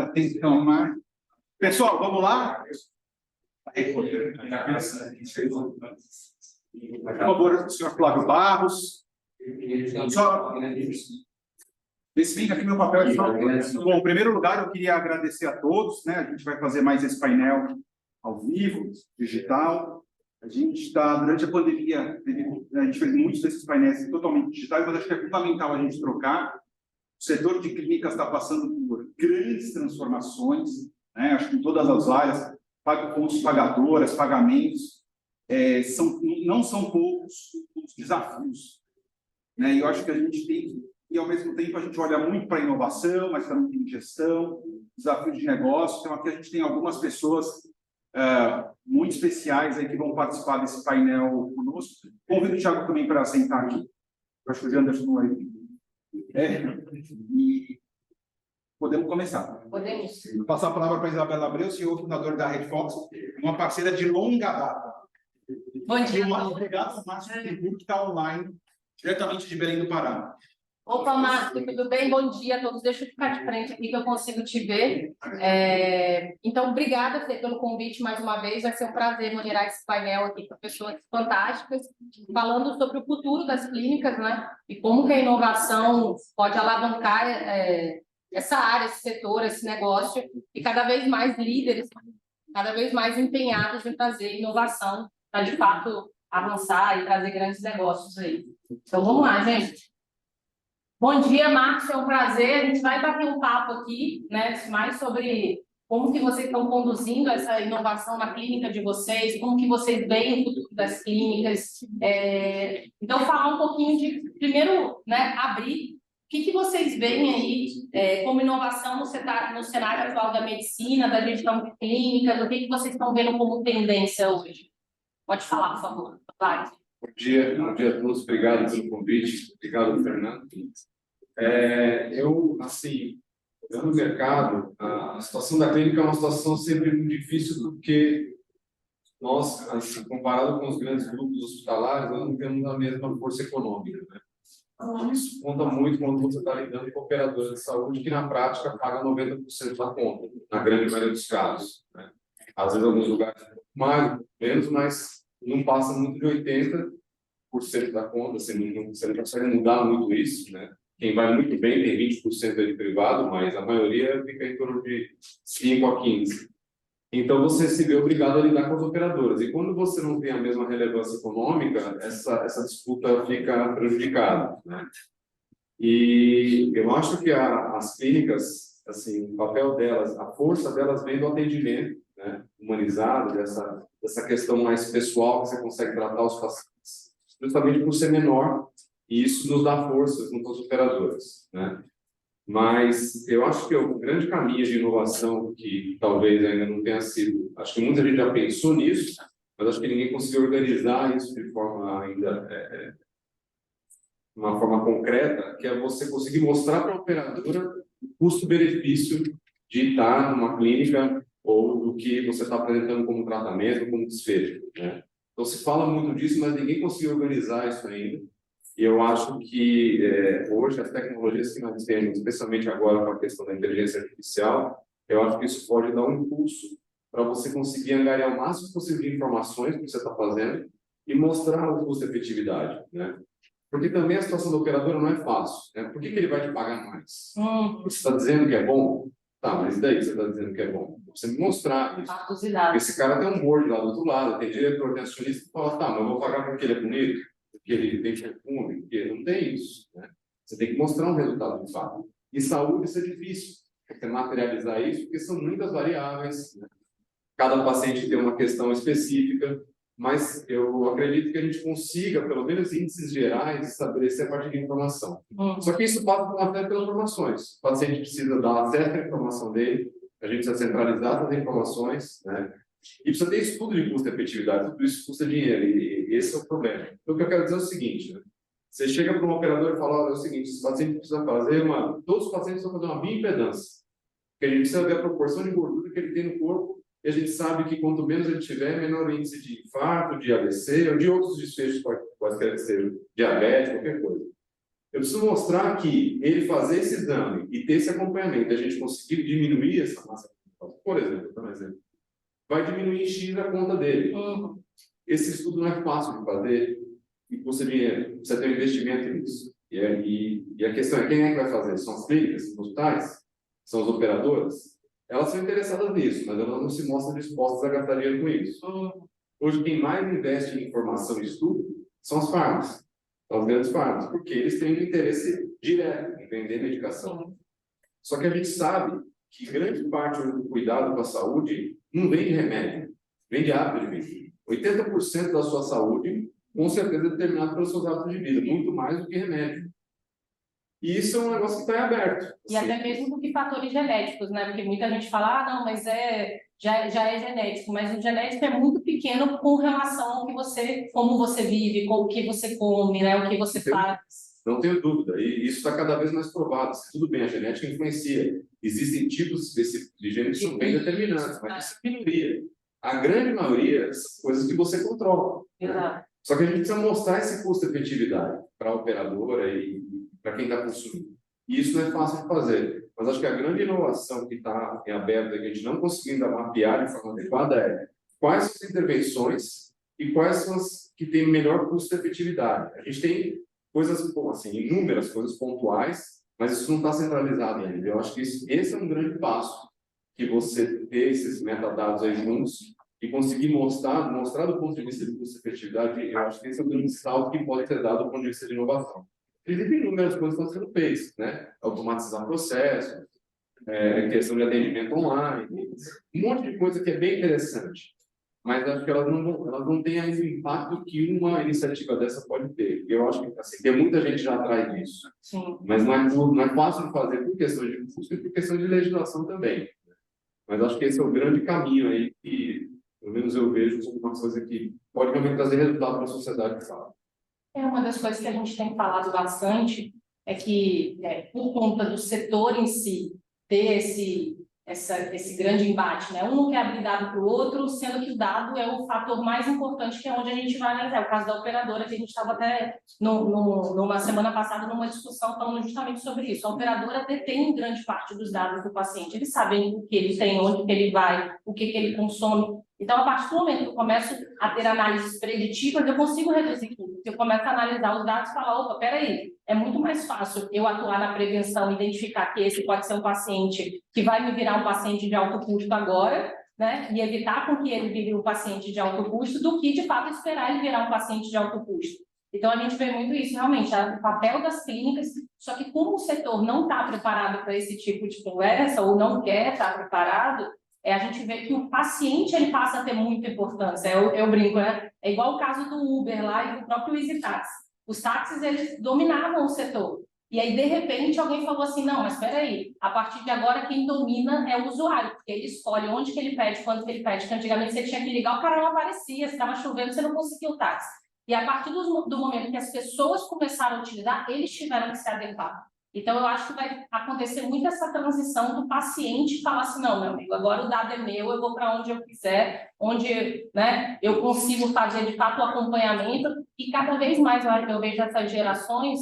Atenção, mas... Pessoal, vamos lá? Por favor, senhor Flávio Barros. Só... Esse vem aqui meu papel de falar. Bom, em primeiro lugar, eu queria agradecer a todos, né? A gente vai fazer mais esse painel ao vivo, digital. A gente está, durante a pandemia, a gente fez muitos desses painéis totalmente digitais, mas acho que é fundamental a gente trocar. O setor de clínicas está passando por grandes transformações, né? Acho que em todas as áreas, pontos pagadoras, pagamentos, não são poucos os desafios, né? E eu acho que a gente tem, e ao mesmo tempo a gente olha muito para a inovação, mas também tem gestão, desafio de negócio. Então aqui a gente tem algumas pessoas muito especiais aí que vão participar desse painel conosco. Convido o Thiago também para sentar aqui. Acho que o Janderson não vai vir. E podemos começar. Podemos. Vou passar a palavra para a Isabela Abreu, CEO fundador da Red Fox, uma parceira de longa data. Bom dia. E uma obrigado ao Márcio Pittenburg, que está online, diretamente de Belém do Pará. Opa, Márcio, tudo bem? Bom dia a todos. Deixa eu ficar de frente aqui que eu consigo te ver. Então, obrigada, Fê, pelo convite mais uma vez. Vai ser um prazer moderar esse painel aqui com pessoas fantásticas, falando sobre o futuro das clínicas, né? E como que a inovação pode alavancar essa área, esse setor, esse negócio, e cada vez mais líderes, cada vez mais empenhados em trazer inovação para, de fato, avançar e trazer grandes negócios aí. Então, vamos lá, gente. Bom dia, Marcos, é um prazer. A gente vai bater um papo aqui, né, mais sobre como que vocês estão conduzindo essa inovação na clínica de vocês, como que vocês veem o futuro das clínicas. Então, falar um pouquinho de, primeiro, né, abrir, o que vocês veem aí como inovação no cenário atual da medicina, da gestão de clínicas, o que vocês estão vendo como tendência hoje? Pode falar, por favor. Vai. Bom dia a todos. Obrigado pelo convite. Obrigado, Fernando. Assim, no mercado, a situação da clínica é uma situação sempre muito difícil, porque nós, assim, comparado com os grandes grupos hospitalares, nós não temos a mesma força econômica, né? Isso conta muito quando você está lidando com operadores de saúde que, na prática, pagam 90% da conta, na grande maioria dos casos, né? Às vezes, em alguns lugares, mais, menos, mas não passa muito de 80% da conta, você não consegue mudar muito isso, né? Quem vai muito bem tem 20% de privado, mas a maioria fica em torno de 5 a 15%. Então, você se vê obrigado a lidar com as operadoras. E quando você não tem a mesma relevância econômica, essa disputa fica prejudicada, né? E eu acho que as clínicas, assim, o papel delas, a força delas vem do atendimento, né, humanizado, dessa questão mais pessoal, que você consegue tratar os pacientes, justamente por ser menor, e isso nos dá força junto às operadoras, né? Mas eu acho que o grande caminho de inovação, que talvez ainda não tenha sido, acho que muita gente já pensou nisso, mas acho que ninguém conseguiu organizar isso de forma ainda, uma forma concreta, que é você conseguir mostrar para a operadora o custo-benefício de estar numa clínica ou do que você está apresentando como tratamento, como desfecho, né? Então, se fala muito disso, mas ninguém conseguiu organizar isso ainda. E eu acho que hoje as tecnologias que nós temos, especialmente agora com a questão da inteligência artificial, eu acho que isso pode dar um impulso para você conseguir angariar o máximo possível de informações que você está fazendo e mostrar o custo-efetividade, né? Porque também a situação do operador não é fácil, né? Por que ele vai te pagar mais? Você está dizendo que é bom? Tá, mas e daí que você está dizendo que é bom? Você me mostrar isso. Porque esse cara tem um board lá do outro lado, tem diretor, tem acionista que fala, tá, mas eu vou pagar porque ele é bonito, porque ele tem perfume, porque não tem isso, né? Você tem que mostrar um resultado de fato. E saúde, isso é difícil, você materializar isso, porque são muitas variáveis, né? Cada paciente tem uma questão específica, mas eu acredito que a gente consiga, pelo menos índices gerais, estabelecer a partir de informação. Só que isso passa até pelas informações. O paciente precisa dar acesso à informação dele, a gente precisa centralizar essas informações, né? E precisa ter estudo de custo-efetividade, tudo isso custa dinheiro, e esse é o problema. Então, o que eu quero dizer é o seguinte, né? Você chega para um operador e fala, olha, é o seguinte, esse paciente precisa fazer todos os pacientes vão fazer uma bioimpedância, porque a gente precisa ver a proporção de gordura que ele tem no corpo, e a gente sabe que quanto menos ele tiver, menor índice de infarto, de AVC, ou de outros desfechos, quaisquer que sejam, diabetes, qualquer coisa. Eu preciso mostrar que ele fazer esse exame e ter esse acompanhamento, a gente conseguir diminuir essa massa gordura, por exemplo, por exemplo, vai diminuir em X a conta dele. Esse estudo não é fácil de fazer e custa dinheiro, precisa ter um investimento nisso. E a questão é quem é que vai fazer? São as clínicas, os hospitais? São as operadoras? Elas são interessadas nisso, mas elas não se mostram dispostas a gastar dinheiro com isso. Hoje, quem mais investe em informação e estudo são as farmas, são as grandes farmas, porque eles têm um interesse direto em vender medicação. Só que a gente sabe que grande parte do cuidado com a saúde não vem de remédio, vem de hábito de vida. 80% da sua saúde, com certeza, é determinado pelos seus hábitos de vida, muito mais do que remédio. E isso é um negócio que está em aberto. E até mesmo do que fatores genéticos, né? Porque muita gente fala, ah, não, mas já é genético, mas o genético é muito pequeno com relação ao que você, como você vive, com o que você come, né? O que você faz. Não tenho dúvida, e isso está cada vez mais provado. Tudo bem, a genética influencia. Existem tipos específicos de genes que são bem determinantes, mas isso é minoria. A grande maioria são coisas que você controla. Exato. Só que a gente precisa mostrar esse custo-efetividade para a operadora e para quem está consumindo. E isso não é fácil de fazer. Mas acho que a grande inovação que está em aberto, que a gente não conseguindo mapear de forma adequada, é quais são as intervenções e quais são as que têm melhor custo-efetividade. A gente tem coisas, assim, inúmeras coisas pontuais, mas isso não está centralizado ainda. Eu acho que esse é um grande passo, que você ter esses metadados aí juntos e conseguir mostrar do ponto de vista de custo-efetividade, eu acho que esse é o grande salto que pode ser dado do ponto de vista de inovação. Existem inúmeras coisas que estão sendo feitas, né? Automatizar processos, questão de atendimento online, um monte de coisa que é bem interessante. Mas acho que elas não têm ainda o impacto que uma iniciativa dessa pode ter. Eu acho que assim, tem muita gente já atrás disso. Sim. Mas não é fácil de fazer por questão de custo e por questão de legislação também. Mas acho que esse é o grande caminho aí que, pelo menos eu vejo, como uma coisa que pode realmente trazer resultado para a sociedade que fala. Uma das coisas que a gente tem falado bastante é que, por conta do setor em si, ter esse grande embate, né? Um não quer abrir dado para o outro, sendo que o dado é o fator mais importante, que é onde a gente vai analisar. O caso da operadora, que a gente estava até numa semana passada numa discussão falando justamente sobre isso. A operadora detém grande parte dos dados do paciente. Eles sabem o que ele tem, onde que ele vai, o que ele consome. Então, a partir do momento que eu começo a ter análises preditivas, eu consigo reduzir tudo. Se eu começo a analisar os dados e falar, opa, peraí, é muito mais fácil eu atuar na prevenção, identificar que esse pode ser um paciente que vai me virar um paciente de alto custo agora, né? E evitar com que ele vire um paciente de alto custo, do que, de fato, esperar ele virar um paciente de alto custo. Então, a gente vê muito isso, realmente, o papel das clínicas, só que como o setor não está preparado para esse tipo de conversa, ou não quer estar preparado, a gente vê que o paciente ele passa a ter muita importância. Eu brinco, né? É igual o caso do Uber lá e do próprio Easy Táxi. Os táxis, eles dominavam o setor. E aí, de repente, alguém falou assim, não, mas espera aí, a partir de agora quem domina é o usuário, porque ele escolhe onde que ele pede, quando que ele pede, que antigamente você tinha que ligar, o cara não aparecia, se estava chovendo, você não conseguia o táxi. E a partir do momento que as pessoas começaram a utilizar, eles tiveram que se adequar. Então, eu acho que vai acontecer muito essa transição do paciente falar assim, não, meu amigo, agora o dado é meu, eu vou para onde eu quiser, onde, né, eu consigo fazer, de fato, o acompanhamento, e cada vez mais eu vejo essas gerações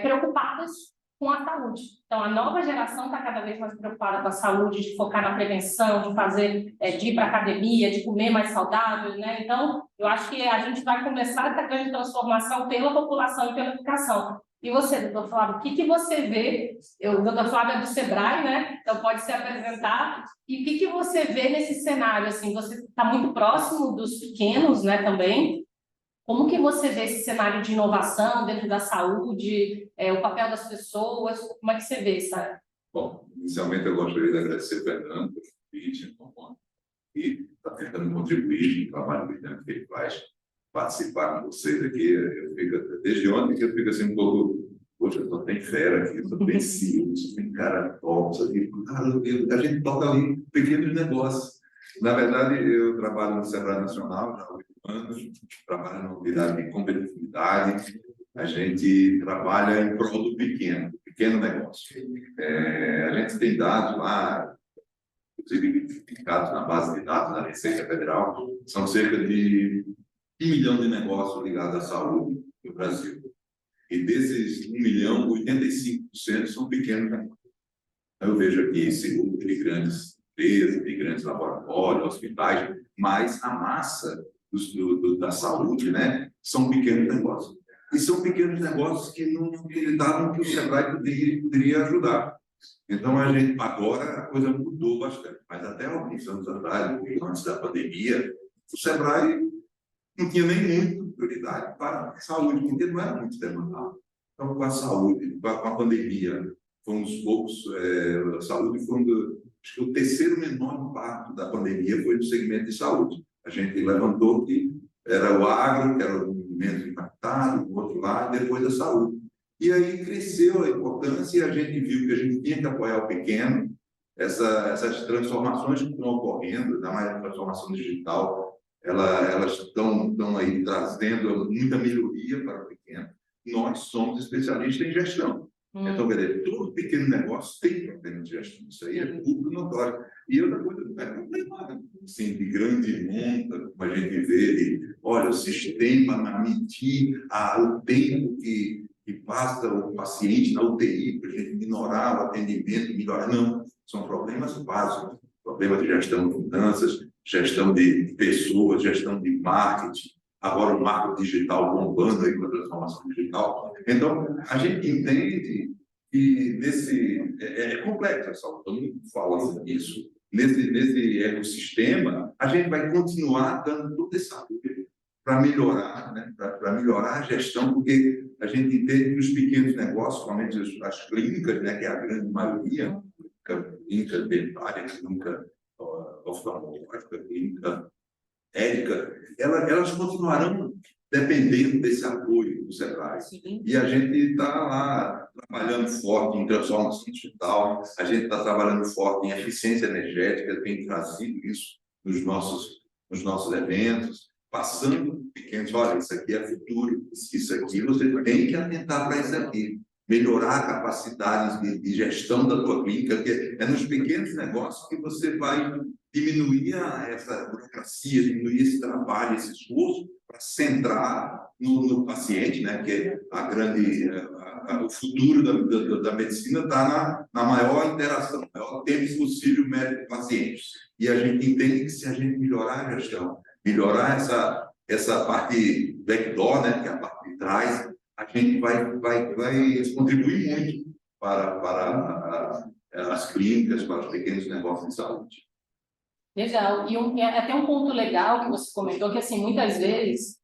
preocupadas com a saúde. Então, a nova geração está cada vez mais preocupada com a saúde, de focar na prevenção, de fazer, de ir para a academia, de comer mais saudável, né? Então, eu acho que a gente vai começar essa grande transformação pela população e pela educação. E você, doutor Flávio, o que você vê? O doutor Flávio é do Sebrae, né? Então pode se apresentar. E o que você vê nesse cenário? Assim, você está muito próximo dos pequenos, né, também. Como que você vê esse cenário de inovação dentro da saúde, o papel das pessoas? Como é que você vê, sabe? Bom, inicialmente eu gostaria de agradecer o Fernando pelo convite e está tentando contribuir no trabalho que ele faz, participar com vocês aqui. Eu fico, desde ontem que eu fico assim um pouco, poxa, só tem fera aqui, só tem CEO, só tem cara top, só tem, a gente toca ali pequenos negócios. Na verdade, eu trabalho no Sebrae Nacional já há 8 anos, trabalho na unidade de competitividade. A gente trabalha em prol do pequeno negócio. A gente tem dados lá, inclusive identificados na base de dados da Receita Federal, são cerca de 1 milhão de negócios ligados à saúde no Brasil. E desses 1 milhão, 85% são pequenos negócios. Eu vejo aqui seguro de grandes empresas, de grandes laboratórios, hospitais, mas a massa da saúde, né, são pequenos negócios. E são pequenos negócios que não acreditavam que o Sebrae poderia ajudar. Então, agora a coisa mudou bastante, mas até alguns anos atrás, antes da pandemia, o Sebrae não tinha nem muita prioridade para a saúde, porque não era muito demandado. Então, com a saúde, com a pandemia, foi um dos poucos, a saúde foi acho que o terceiro menor impacto da pandemia foi no segmento de saúde. A gente levantou que era o agro, que era o menos impactado, o outro lado, e depois a saúde. E aí cresceu a importância e a gente viu que a gente tinha que apoiar o pequeno, essas transformações que estão ocorrendo, ainda mais a transformação digital, elas estão aí trazendo muita melhoria para o pequeno. Nós somos especialistas em gestão. Então, quer dizer, todo pequeno negócio tem problema de gestão. Isso aí é público notório. E outra coisa, não é problema assim, de grande monta, como a gente vê, olha, o sistema para medir o tempo que passa o paciente na UTI, para a gente minorar o atendimento, melhorar. Não, são problemas básicos. Problemas de gestão de finanças, gestão de pessoas, gestão de marketing, agora o marketing digital bombando aí com a transformação digital. Então, a gente entende que é complexo, pessoal, todo mundo fala assim, isso. Nesse ecossistema, a gente vai continuar dando todo esse apoio para melhorar, né? Para melhorar a gestão, porque a gente entende que os pequenos negócios, principalmente as clínicas, né, que é a grande maioria, clínica dentária, clínica oftalmológica, clínica médica, elas continuarão dependendo desse apoio do Sebrae. Sim. E a gente está lá trabalhando forte em transformação digital, a gente está trabalhando forte em eficiência energética, tem trazido isso nos nossos eventos, passando pequenos, olha, isso aqui é futuro, isso aqui você tem que atentar para isso aqui. Melhorar a capacidade de gestão da tua clínica, porque é nos pequenos negócios que você vai diminuir essa burocracia, diminuir esse trabalho, esse esforço, para centrar no paciente, né? Que é o futuro da medicina está na maior interação, maior tempo possível médico-paciente. E a gente entende que se a gente melhorar a gestão, melhorar essa parte backdoor, né? Que é a parte de trás, a gente vai contribuir muito para as clínicas, para os pequenos negócios de saúde. Legal. E até um ponto legal que você comentou, que assim, muitas vezes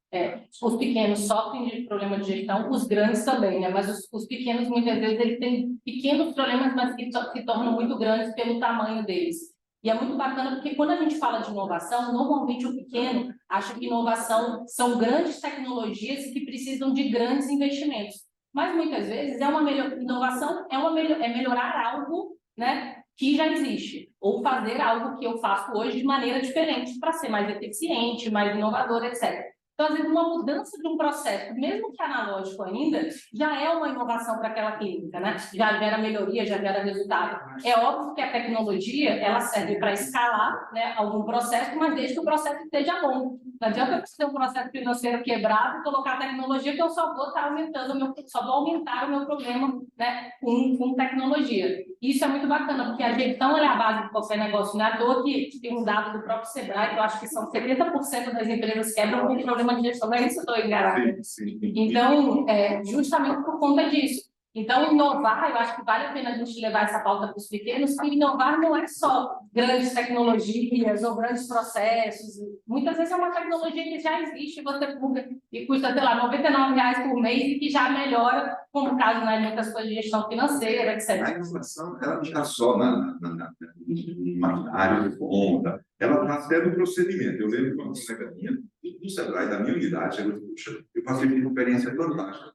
os pequenos sofrem de problema de gestão, os grandes também, né? Mas os pequenos, muitas vezes, eles têm pequenos problemas, mas que se tornam muito grandes pelo tamanho deles. E é muito bacana porque quando a gente fala de inovação, normalmente o pequeno acha que inovação são grandes tecnologias que precisam de grandes investimentos. Mas muitas vezes inovação é melhorar algo, né, que já existe, ou fazer algo que eu faço hoje de maneira diferente para ser mais eficiente, mais inovador, etc. Então, às vezes, uma mudança de um processo, mesmo que analógico ainda, já é uma inovação para aquela clínica, né? Já gera melhoria, já gera resultado. É óbvio que a tecnologia, ela serve para escalar, né, algum processo, mas desde que o processo esteja bom. Não adianta eu ter um processo financeiro quebrado e colocar tecnologia que eu só vou estar só vou aumentar o meu problema, né, com tecnologia. Isso é muito bacana, porque a gestão é a base de qualquer negócio. Não é à toa que tem um dado do próprio Sebrae, que eu acho que são 70% das empresas quebram com problema de gestão, não é isso que eu estou enganada. Sim. Então, justamente por conta disso. Então, inovar, eu acho que vale a pena a gente levar essa pauta para os pequenos, que inovar não é só grandes tecnologias ou grandes processos. Muitas vezes é uma tecnologia que já existe, você paga e custa, sei lá, R$99 por mês e que já melhora, como o caso, né, de muitas coisas de gestão financeira, etc. A inovação, ela não está só na área de conta, ela está até no procedimento. Eu lembro que uma colega minha, do Sebrae, da minha unidade, chegou e disse, eu passei por uma experiência fantástica.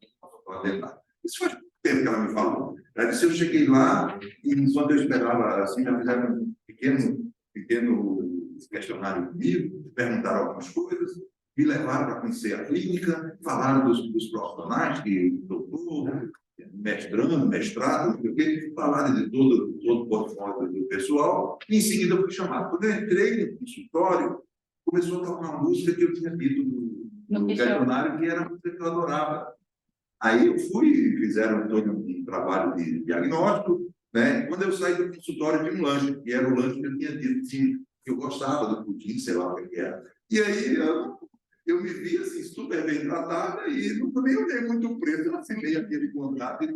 Isso faz tempo que ela me falou. Ela disse, eu cheguei lá e enquanto eu esperava, assim, já fizeram um pequeno questionário comigo, perguntaram algumas coisas, me levaram para conhecer a clínica, falaram dos profissionais, que doutor, mestrado, falaram de todo o portfólio do pessoal, e em seguida eu fui chamado. Quando eu entrei no consultório, começou a tocar uma música que eu tinha dito no questionário, que era a música que eu adorava. Aí eu fui, fizeram todo um trabalho de diagnóstico, né? Quando eu saí do consultório de um lanche, que era o lanche que eu tinha dito que eu gostava do pudim, sei lá o que era. E aí eu me vi assim, super bem tratada e não nem olhei muito preço, eu assinei aquele contrato.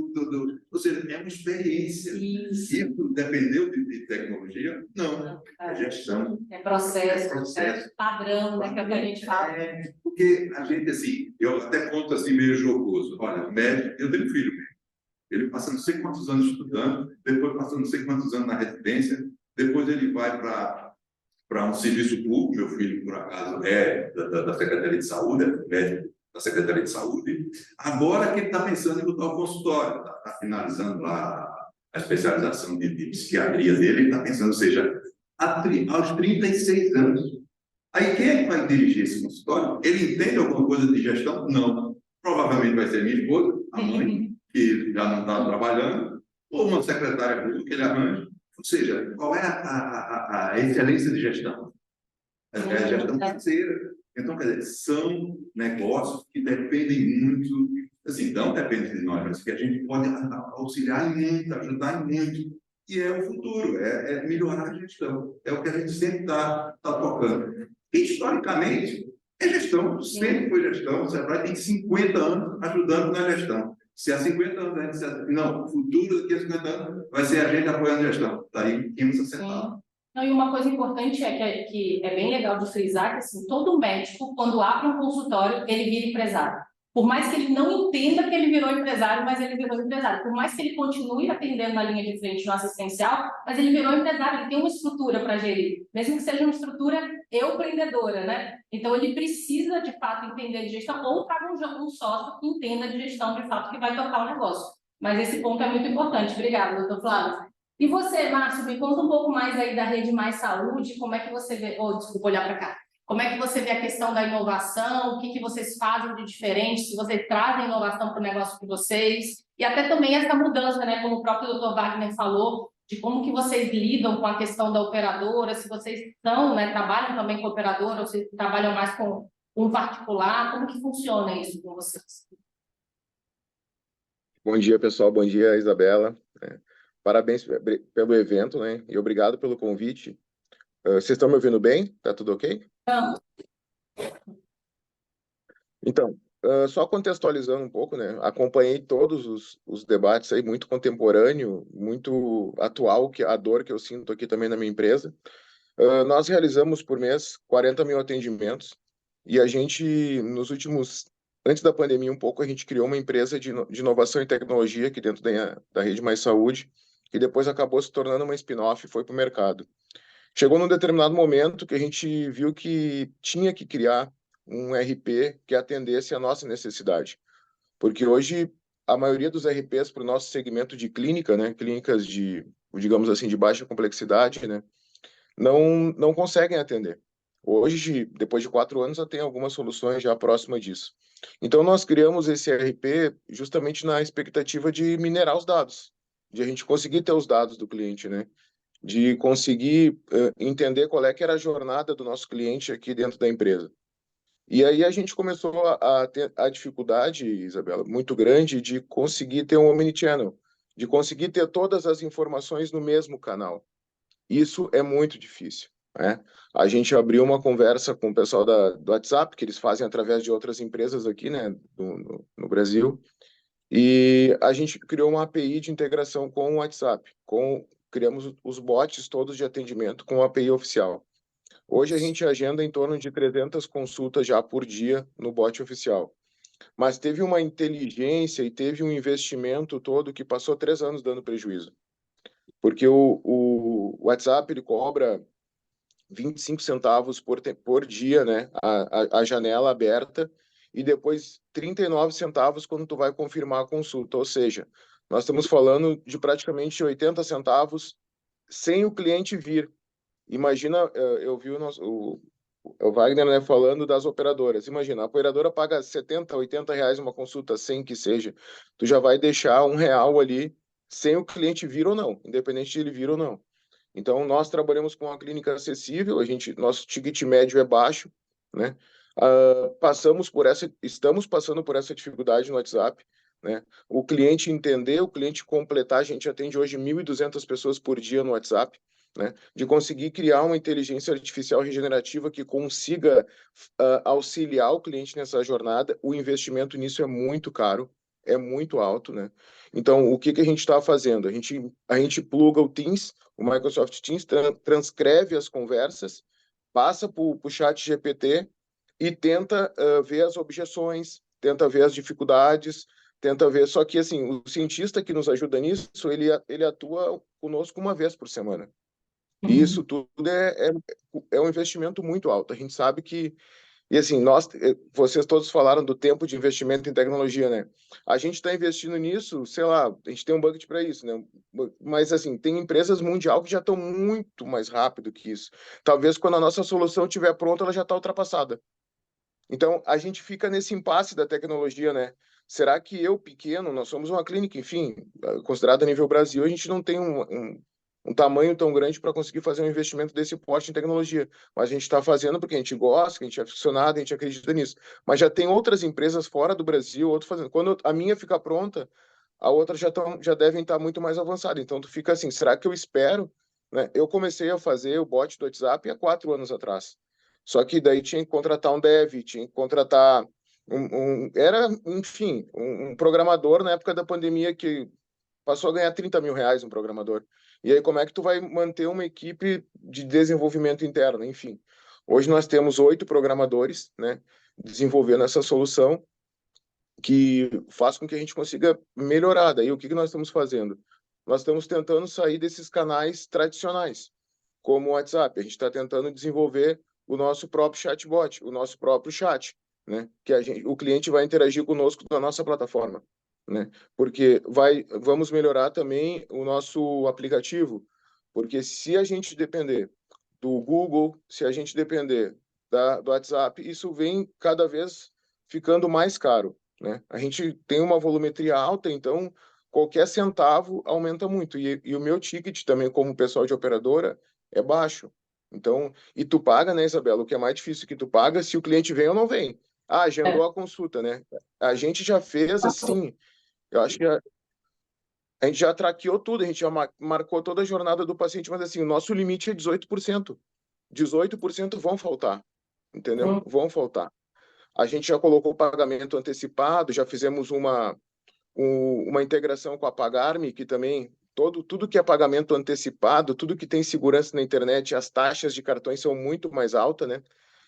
Ou seja, é uma experiência. Isso dependeu de tecnologia? Não. É gestão. É processo, processo. É padrão, né, que é o que a gente fala. Porque a gente, assim, eu até conto assim meio jocoso. Olha, médico, eu tenho filho mesmo. Ele passa não sei quantos anos estudando, depois passa não sei quantos anos na residência, depois ele vai para um serviço público. Meu filho, por acaso, é da Secretaria de Saúde, é médico da Secretaria de Saúde. Agora que ele está pensando em botar o consultório, está finalizando lá a especialização de psiquiatria dele, ele está pensando, ou seja, aos 36 anos. Aí quem é que vai dirigir esse consultório? Ele entende alguma coisa de gestão? Não. Provavelmente vai ser minha esposa, a mãe, que já não está trabalhando, ou uma secretária pública que ele arranja. Ou seja, qual é a excelência de gestão? É a gestão financeira. Então, quer dizer, são negócios que dependem muito, assim, não depende de nós, mas que a gente pode auxiliar em muito, ajudar em muito. E é o futuro, é melhorar a gestão. É o que a gente sempre está tocando. Historicamente, é gestão, sempre foi gestão. O Sebrae tem 50 anos ajudando na gestão. Se há 50 anos, não, o futuro daqui a 50 anos vai ser a gente apoiando a gestão. Daí, temos acertado. Não, e uma coisa importante que é bem legal de frisar, que assim, todo médico, quando abre um consultório, ele vira empresário. Por mais que ele não entenda que ele virou empresário, mas ele virou empresário. Por mais que ele continue atendendo na linha de frente no assistencial, mas ele virou empresário, ele tem uma estrutura para gerir. Mesmo que seja uma estrutura empreendedora, né? Então, ele precisa, de fato, entender de gestão, ou traga um sócio que entenda de gestão, de fato, que vai tocar o negócio. Mas esse ponto é muito importante. Obrigada, doutor Flávio. E você, Márcio, me conta um pouco mais aí da Rede Mais Saúde, como é que você vê... desculpa, olhar para cá. Como é que você vê a questão da inovação, o que vocês fazem de diferente, se vocês trazem inovação para o negócio de vocês, e até também essa mudança, né, como o próprio doutor Wagner falou, de como que vocês lidam com a questão da operadora, se vocês estão, né, trabalham também com operadora, ou se trabalham mais com um particular, como que funciona isso com vocês? Bom dia, pessoal. Bom dia, Isabela. Parabéns pelo evento, né? E obrigado pelo convite. Vocês estão me ouvindo bem? Tá tudo ok? Então, só contextualizando um pouco, né? Acompanhei todos os debates aí, muito contemporâneo, muito atual, que a dor que eu sinto aqui também na minha empresa. Nós realizamos por mês 40 mil atendimentos e a gente, antes da pandemia um pouco, a gente criou uma empresa de inovação e tecnologia aqui dentro da Rede Mais Saúde, que depois acabou se tornando uma spin-off e foi para o mercado. Chegou num determinado momento que a gente viu que tinha que criar um RP que atendesse a nossa necessidade. Porque hoje, a maioria dos RPs para o nosso segmento de clínica, né, clínicas digamos assim, de baixa complexidade, né, não conseguem atender. Hoje, depois de 4 anos, já tem algumas soluções já próximas disso. Então, nós criamos esse RP justamente na expectativa de minerar os dados, de a gente conseguir ter os dados do cliente, né? De conseguir entender qual é que era a jornada do nosso cliente aqui dentro da empresa. E aí a gente começou a ter a dificuldade, Isabela, muito grande de conseguir ter um omnichannel, de conseguir ter todas as informações no mesmo canal. Isso é muito difícil, né? A gente abriu uma conversa com o pessoal do WhatsApp, que eles fazem através de outras empresas aqui, né, no Brasil, e a gente criou uma API de integração com o WhatsApp, criamos os bots todos de atendimento com a API oficial. Hoje a gente agenda em torno de 300 consultas já por dia no bot oficial. Mas teve uma inteligência e teve um investimento todo que passou 3 anos dando prejuízo. Porque o WhatsApp ele cobra 25 centavos por dia, né? A janela aberta, e depois 39 centavos quando tu vai confirmar a consulta. Ou seja, nós estamos falando de praticamente 80 centavos sem o cliente vir. Imagina, eu vi o Wagner, né, falando das operadoras. Imagina, a operadora paga 70, 80 reais uma consulta, 100 que seja. Tu já vai deixar R$1 ali sem o cliente vir ou não, independente de ele vir ou não. Então, nós trabalhamos com uma clínica acessível, nosso ticket médio é baixo, né? Estamos passando por essa dificuldade no WhatsApp, né? O cliente entender, o cliente completar, a gente atende hoje 1.200 pessoas por dia no WhatsApp, né? De conseguir criar uma inteligência artificial regenerativa que consiga auxiliar o cliente nessa jornada. O investimento nisso é muito caro, é muito alto, né? Então, o que que a gente está fazendo? A gente pluga o Teams, o Microsoft Teams, transcreve as conversas, passa para o chat GPT e tenta ver as objeções, tenta ver as dificuldades, tenta ver. Só que, assim, o cientista que nos ajuda nisso, ele atua conosco uma vez por semana. E isso tudo é um investimento muito alto. A gente sabe que e assim, vocês todos falaram do tempo de investimento em tecnologia, né? A gente está investindo nisso, sei lá, a gente tem um budget para isso, né? Mas assim, tem empresas mundial que já estão muito mais rápido que isso. Talvez quando a nossa solução estiver pronta, ela já está ultrapassada. Então, a gente fica nesse impasse da tecnologia, né? Será que eu, pequeno, nós somos uma clínica, enfim, considerada a nível Brasil, a gente não tem um tamanho tão grande para conseguir fazer um investimento desse porte em tecnologia. Mas a gente está fazendo porque a gente gosta, que a gente é aficionado, a gente acredita nisso. Mas já tem outras empresas fora do Brasil, outros fazendo. Quando a minha ficar pronta, a outra já devem estar muito mais avançada. Então, tu fica assim, será que eu espero? Né? Eu comecei a fazer o bot do WhatsApp há 4 anos atrás. Só que daí tinha que contratar um dev, tinha que contratar enfim, um programador na época da pandemia que passou a ganhar 30 mil reais um programador. E aí, como é que tu vai manter uma equipe de desenvolvimento interno? Enfim, hoje nós temos 8 programadores, né, desenvolvendo essa solução que faz com que a gente consiga melhorar. Daí, o que que nós estamos fazendo? Nós estamos tentando sair desses canais tradicionais, como o WhatsApp. A gente está tentando desenvolver o nosso próprio chatbot, o nosso próprio chat, né? Que o cliente vai interagir conosco na nossa plataforma, né? Porque vamos melhorar também o nosso aplicativo, porque se a gente depender do Google, se a gente depender do WhatsApp, isso vem cada vez ficando mais caro, né? A gente tem uma volumetria alta, então qualquer centavo aumenta muito. E o meu ticket também, como pessoal de operadora, é baixo. Então, e tu paga, né, Isabela? O que é mais difícil que tu paga se o cliente vem ou não vem. Ah, agendou a consulta, né? A gente já fez assim, eu acho que a gente já traqueou tudo, a gente já marcou toda a jornada do paciente, mas assim, o nosso limite é 18%. 18% vão faltar, entendeu? Vão faltar. A gente já colocou pagamento antecipado, já fizemos uma integração com a Pagar.me, que também tudo que é pagamento antecipado, tudo que tem segurança na internet, as taxas de cartões são muito mais altas, né?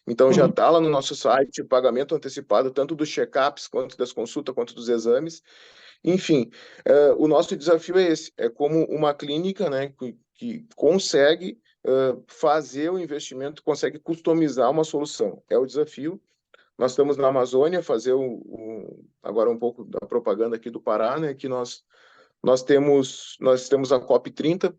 Então já está lá no nosso site o pagamento antecipado, tanto dos check-ups, quanto das consultas, quanto dos exames. Enfim, o nosso desafio é esse, é como uma clínica, né, que consegue fazer o investimento, consegue customizar uma solução. É o desafio. Nós estamos na Amazônia, fazer agora um pouco da propaganda aqui do Pará, né, que nós temos a COP30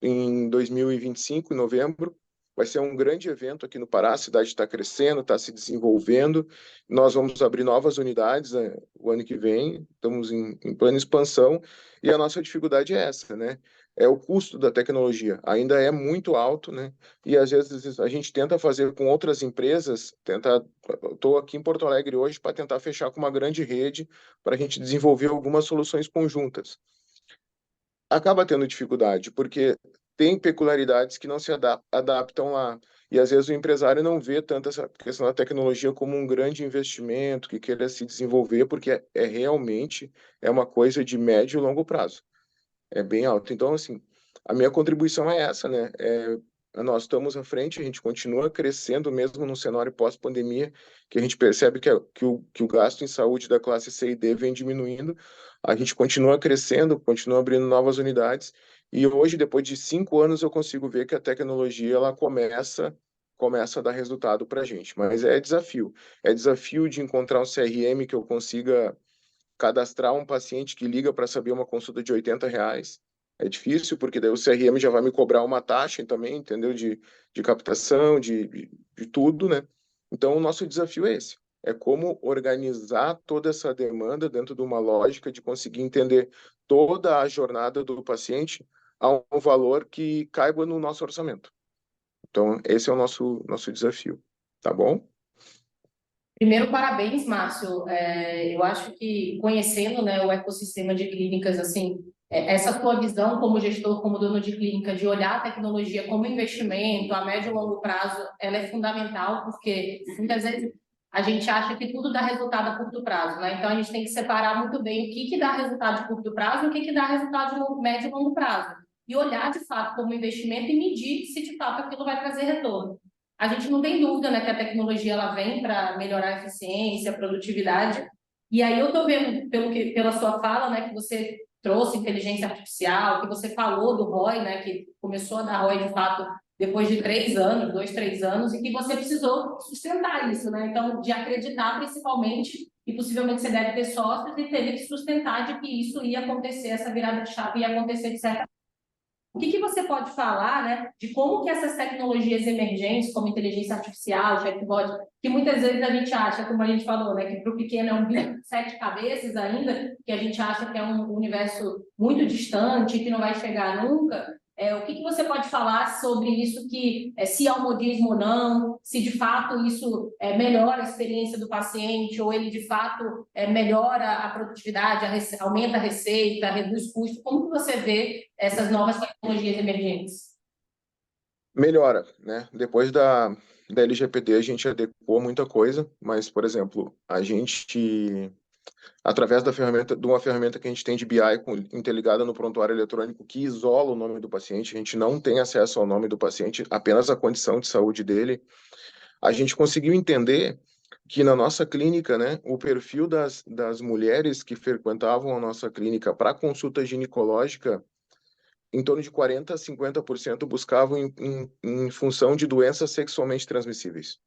em 2025, em novembro. Vai ser um grande evento aqui no Pará, a cidade está crescendo, está se desenvolvendo. Nós vamos abrir novas unidades, né, o ano que vem, estamos em plena expansão, e a nossa dificuldade é essa, né? É o custo da tecnologia, ainda é muito alto, né? E às vezes a gente tenta fazer com outras empresas, estou aqui em Porto Alegre hoje para tentar fechar com uma grande rede para a gente desenvolver algumas soluções conjuntas. Acaba tendo dificuldade, porque tem peculiaridades que não se adaptam lá. E às vezes o empresário não vê tanto essa questão da tecnologia como um grande investimento que queira se desenvolver, porque realmente uma coisa de médio e longo prazo. É bem alto. Então, assim, a minha contribuição é essa, né? Nós estamos à frente, a gente continua crescendo mesmo no cenário pós-pandemia, que a gente percebe que o gasto em saúde da classe C e D vem diminuindo, a gente continua crescendo, continua abrindo novas unidades, e hoje, depois de 5 anos, eu consigo ver que a tecnologia ela começa a dar resultado para a gente. Mas é desafio de encontrar um CRM que eu consiga cadastrar um paciente que liga para saber uma consulta de R$ 80. É difícil, porque daí o CRM já vai me cobrar uma taxa também, entendeu? De captação, de tudo, né? Então, o nosso desafio é esse. É como organizar toda essa demanda dentro de uma lógica de conseguir entender toda a jornada do paciente a um valor que caiba no nosso orçamento. Então, esse é o nosso desafio. Tá bom? Primeiro, parabéns, Márcio. Eu acho que conhecendo, né, o ecossistema de clínicas, assim, essa tua visão como gestor, como dono de clínica, de olhar a tecnologia como investimento a médio e longo prazo, ela é fundamental, porque muitas vezes a gente acha que tudo dá resultado a curto prazo, né? Então a gente tem que separar muito bem o que dá resultado de curto prazo e o que dá resultado de médio e longo prazo. E olhar de fato como investimento e medir se de fato aquilo vai trazer retorno. A gente não tem dúvida, né, que a tecnologia ela vem para melhorar a eficiência, a produtividade. E aí eu estou vendo, pela sua fala, né, que você trouxe inteligência artificial, que você falou do ROI, né, que começou a dar ROI de fato depois de 3 anos, 2, 3 anos, e que você precisou sustentar isso, né? Então, de acreditar principalmente, e possivelmente você deve ter sócios, e teve que sustentar de que isso ia acontecer, essa virada de chave ia acontecer de certa. O que você pode falar, né, de como que essas tecnologias emergentes, como inteligência artificial, chatbot, que muitas vezes a gente acha, como a gente falou, né, que para o pequeno é um bicho de 7 cabeças ainda, que a gente acha que é um universo muito distante, que não vai chegar nunca. O que você pode falar sobre isso, que se é um modismo ou não, se de fato isso melhora a experiência do paciente, ou ele de fato melhora a produtividade, aumenta a receita, reduz custo, como que você vê essas novas tecnologias emergentes? Melhora, né? Depois da LGPD a gente adequou muita coisa, mas, por exemplo, a gente, através de uma ferramenta que a gente tem de BI interligada no prontuário eletrônico que isola o nome do paciente, a gente não tem acesso ao nome do paciente, apenas a condição de saúde dele. A gente conseguiu entender que na nossa clínica, né, o perfil das mulheres que frequentavam a nossa clínica para consulta ginecológica, em torno de 40% a 50% buscavam em função de doenças sexualmente transmissíveis.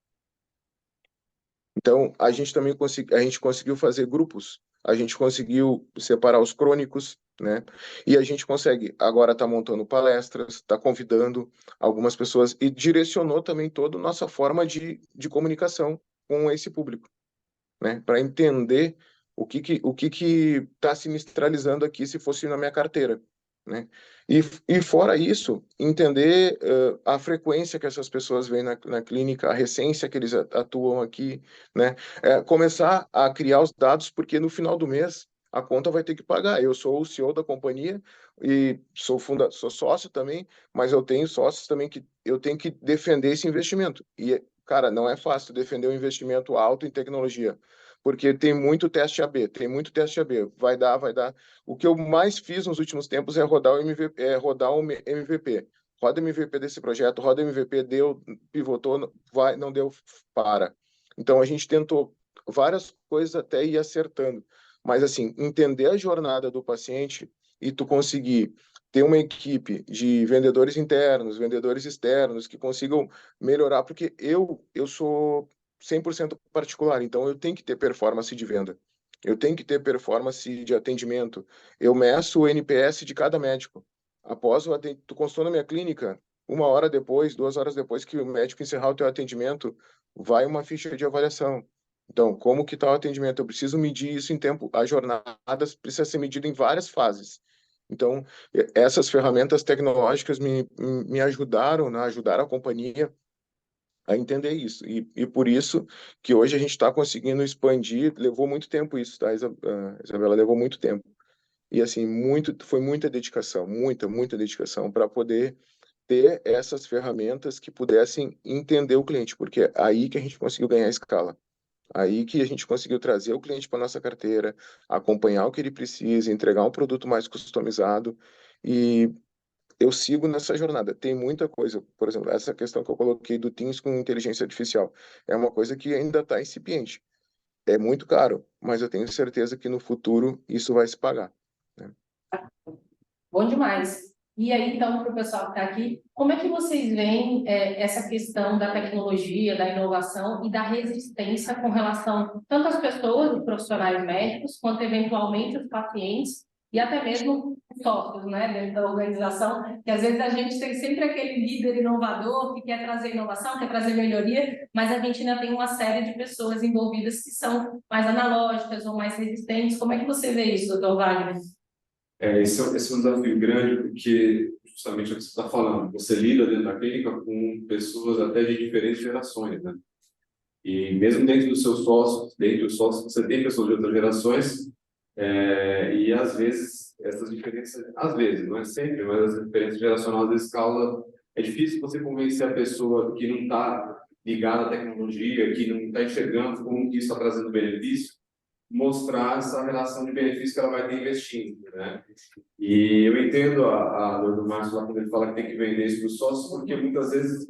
Então, a gente também conseguiu fazer grupos, a gente conseguiu separar os crônicos, né? E a gente consegue, agora está montando palestras, está convidando algumas pessoas e direcionou também toda a nossa forma de comunicação com esse público, né? Para entender o que está se ministralizando aqui se fosse na minha carteira, né? E fora isso, entender a frequência que essas pessoas vêm na clínica, a recência que eles atuam aqui, né? Começar a criar os dados, porque no final do mês a conta vai ter que pagar. Eu sou o CEO da companhia e sou sócio também, mas eu tenho sócios também que eu tenho que defender esse investimento. E, cara, não é fácil defender um investimento alto em tecnologia, porque tem muito teste AB, tem muito teste AB. Vai dar. O que eu mais fiz nos últimos tempos é rodar o MVP, rodar um MVP. Roda MVP desse projeto, roda MVP, deu, pivotou, vai, não deu, para. Então a gente tentou várias coisas até ir acertando. Mas assim, entender a jornada do paciente e tu conseguir ter uma equipe de vendedores internos, vendedores externos que consigam melhorar, porque eu sou 100% particular, então eu tenho que ter performance de venda. Eu tenho que ter performance de atendimento. Eu meço o NPS de cada médico. Após o atendimento, tu consultou na minha clínica, 1 hora depois, 2 horas depois que o médico encerrar o teu atendimento, vai uma ficha de avaliação. Então, como que está o atendimento? Eu preciso medir isso em tempo. A jornada precisa ser medida em várias fases. Então, essas ferramentas tecnológicas me ajudaram, né, ajudaram a companhia a entender isso. E por isso que hoje a gente está conseguindo expandir. Levou muito tempo isso, tá, Isabela? Levou muito tempo. E assim, foi muita dedicação, muita dedicação para poder ter essas ferramentas que pudessem entender o cliente, porque é aí que a gente conseguiu ganhar escala. Aí que a gente conseguiu trazer o cliente para nossa carteira, acompanhar o que ele precisa, entregar um produto mais customizado. E eu sigo nessa jornada. Tem muita coisa, por exemplo, essa questão que eu coloquei do Teams com inteligência artificial, é uma coisa que ainda está incipiente. É muito caro, mas eu tenho certeza que no futuro isso vai se pagar, né? Bom demais. E aí, então, para o pessoal que está aqui, como é que vocês veem essa questão da tecnologia, da inovação e da resistência com relação tanto às pessoas, os profissionais médicos, quanto eventualmente os pacientes e até mesmo os sócios, né, dentro da organização, que às vezes a gente tem sempre aquele líder inovador que quer trazer inovação, quer trazer melhoria, mas a gente ainda tem uma série de pessoas envolvidas que são mais analógicas ou mais resistentes. Como é que você vê isso, doutor Wagner? Esse é um desafio grande, porque justamente é o que você está falando. Você lida dentro da clínica com pessoas até de diferentes gerações, né? E mesmo dentro dos seus sócios, você tem pessoas de outras gerações, e às vezes essas diferenças, às vezes, não é sempre, mas as diferenças geracionais às vezes causam. É difícil você convencer a pessoa que não está ligada à tecnologia, que não está enxergando como que isso está trazendo benefício, mostrar essa relação de benefício que ela vai ter investindo, né? E eu entendo a dor do Márcio lá quando ele fala que tem que vender isso para os sócios, porque muitas vezes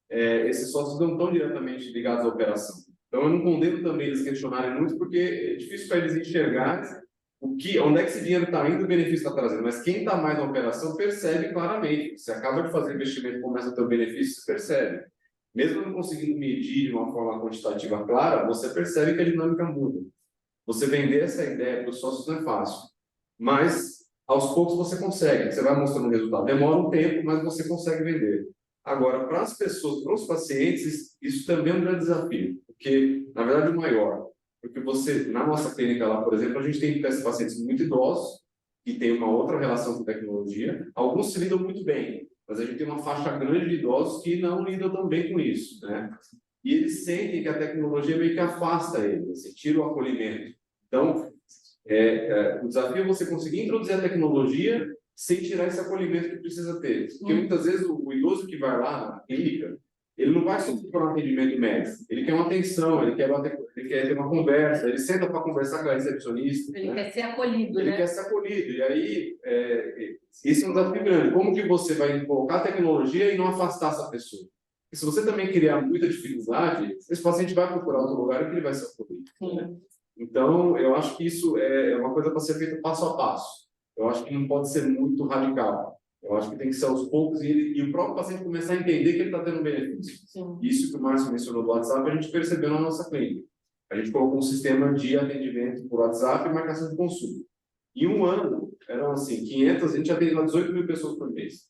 esses sócios não estão diretamente ligados à operação. Então eu não condeno também eles questionarem muito, porque é difícil para eles enxergarem onde é que esse dinheiro está indo, o benefício está trazendo. Mas quem está mais na operação percebe claramente. Você acaba de fazer investimento e começa a ter o benefício, você percebe. Mesmo não conseguindo medir de uma forma quantitativa clara, você percebe que a dinâmica muda. Você vender essa ideia para os sócios não é fácil, mas aos poucos você consegue. Você vai mostrando o resultado. Demora um tempo, mas você consegue vender. Agora, para as pessoas, para os pacientes, isso também é um grande desafio, porque, na verdade, o maior. Porque na nossa clínica lá, por exemplo, a gente tem pacientes muito idosos, que têm uma outra relação com tecnologia. Alguns se lidam muito bem, mas a gente tem uma faixa grande de idosos que não lidam tão bem com isso, né? E eles sentem que a tecnologia meio que afasta eles, assim, tira o acolhimento. Então, o desafio é você conseguir introduzir a tecnologia sem tirar esse acolhimento que precisa ter. Porque muitas vezes o idoso que vai lá na clínica, ele não vai só para um atendimento médico, ele quer uma atenção, ele quer ter uma conversa, ele senta para conversar com a recepcionista. Ele quer ser acolhido, ele quer ser acolhido. E aí, esse é um desafio grande. Como que você vai colocar a tecnologia e não afastar essa pessoa? E se você também criar muita dificuldade, esse paciente vai procurar outro lugar que ele vai ser acolhido. Né? Então, eu acho que isso é uma coisa para ser feita passo a passo. Eu acho que não pode ser muito radical. Eu acho que tem que ser aos poucos e o próprio paciente começar a entender que ele está tendo benefício. Sim. Isso que o Márcio mencionou do WhatsApp, a gente percebeu na nossa clínica. A gente colocou um sistema de atendimento por WhatsApp e marcação de consulta. Em um ano, eram assim, 500, a gente atendia 18 mil pessoas por mês.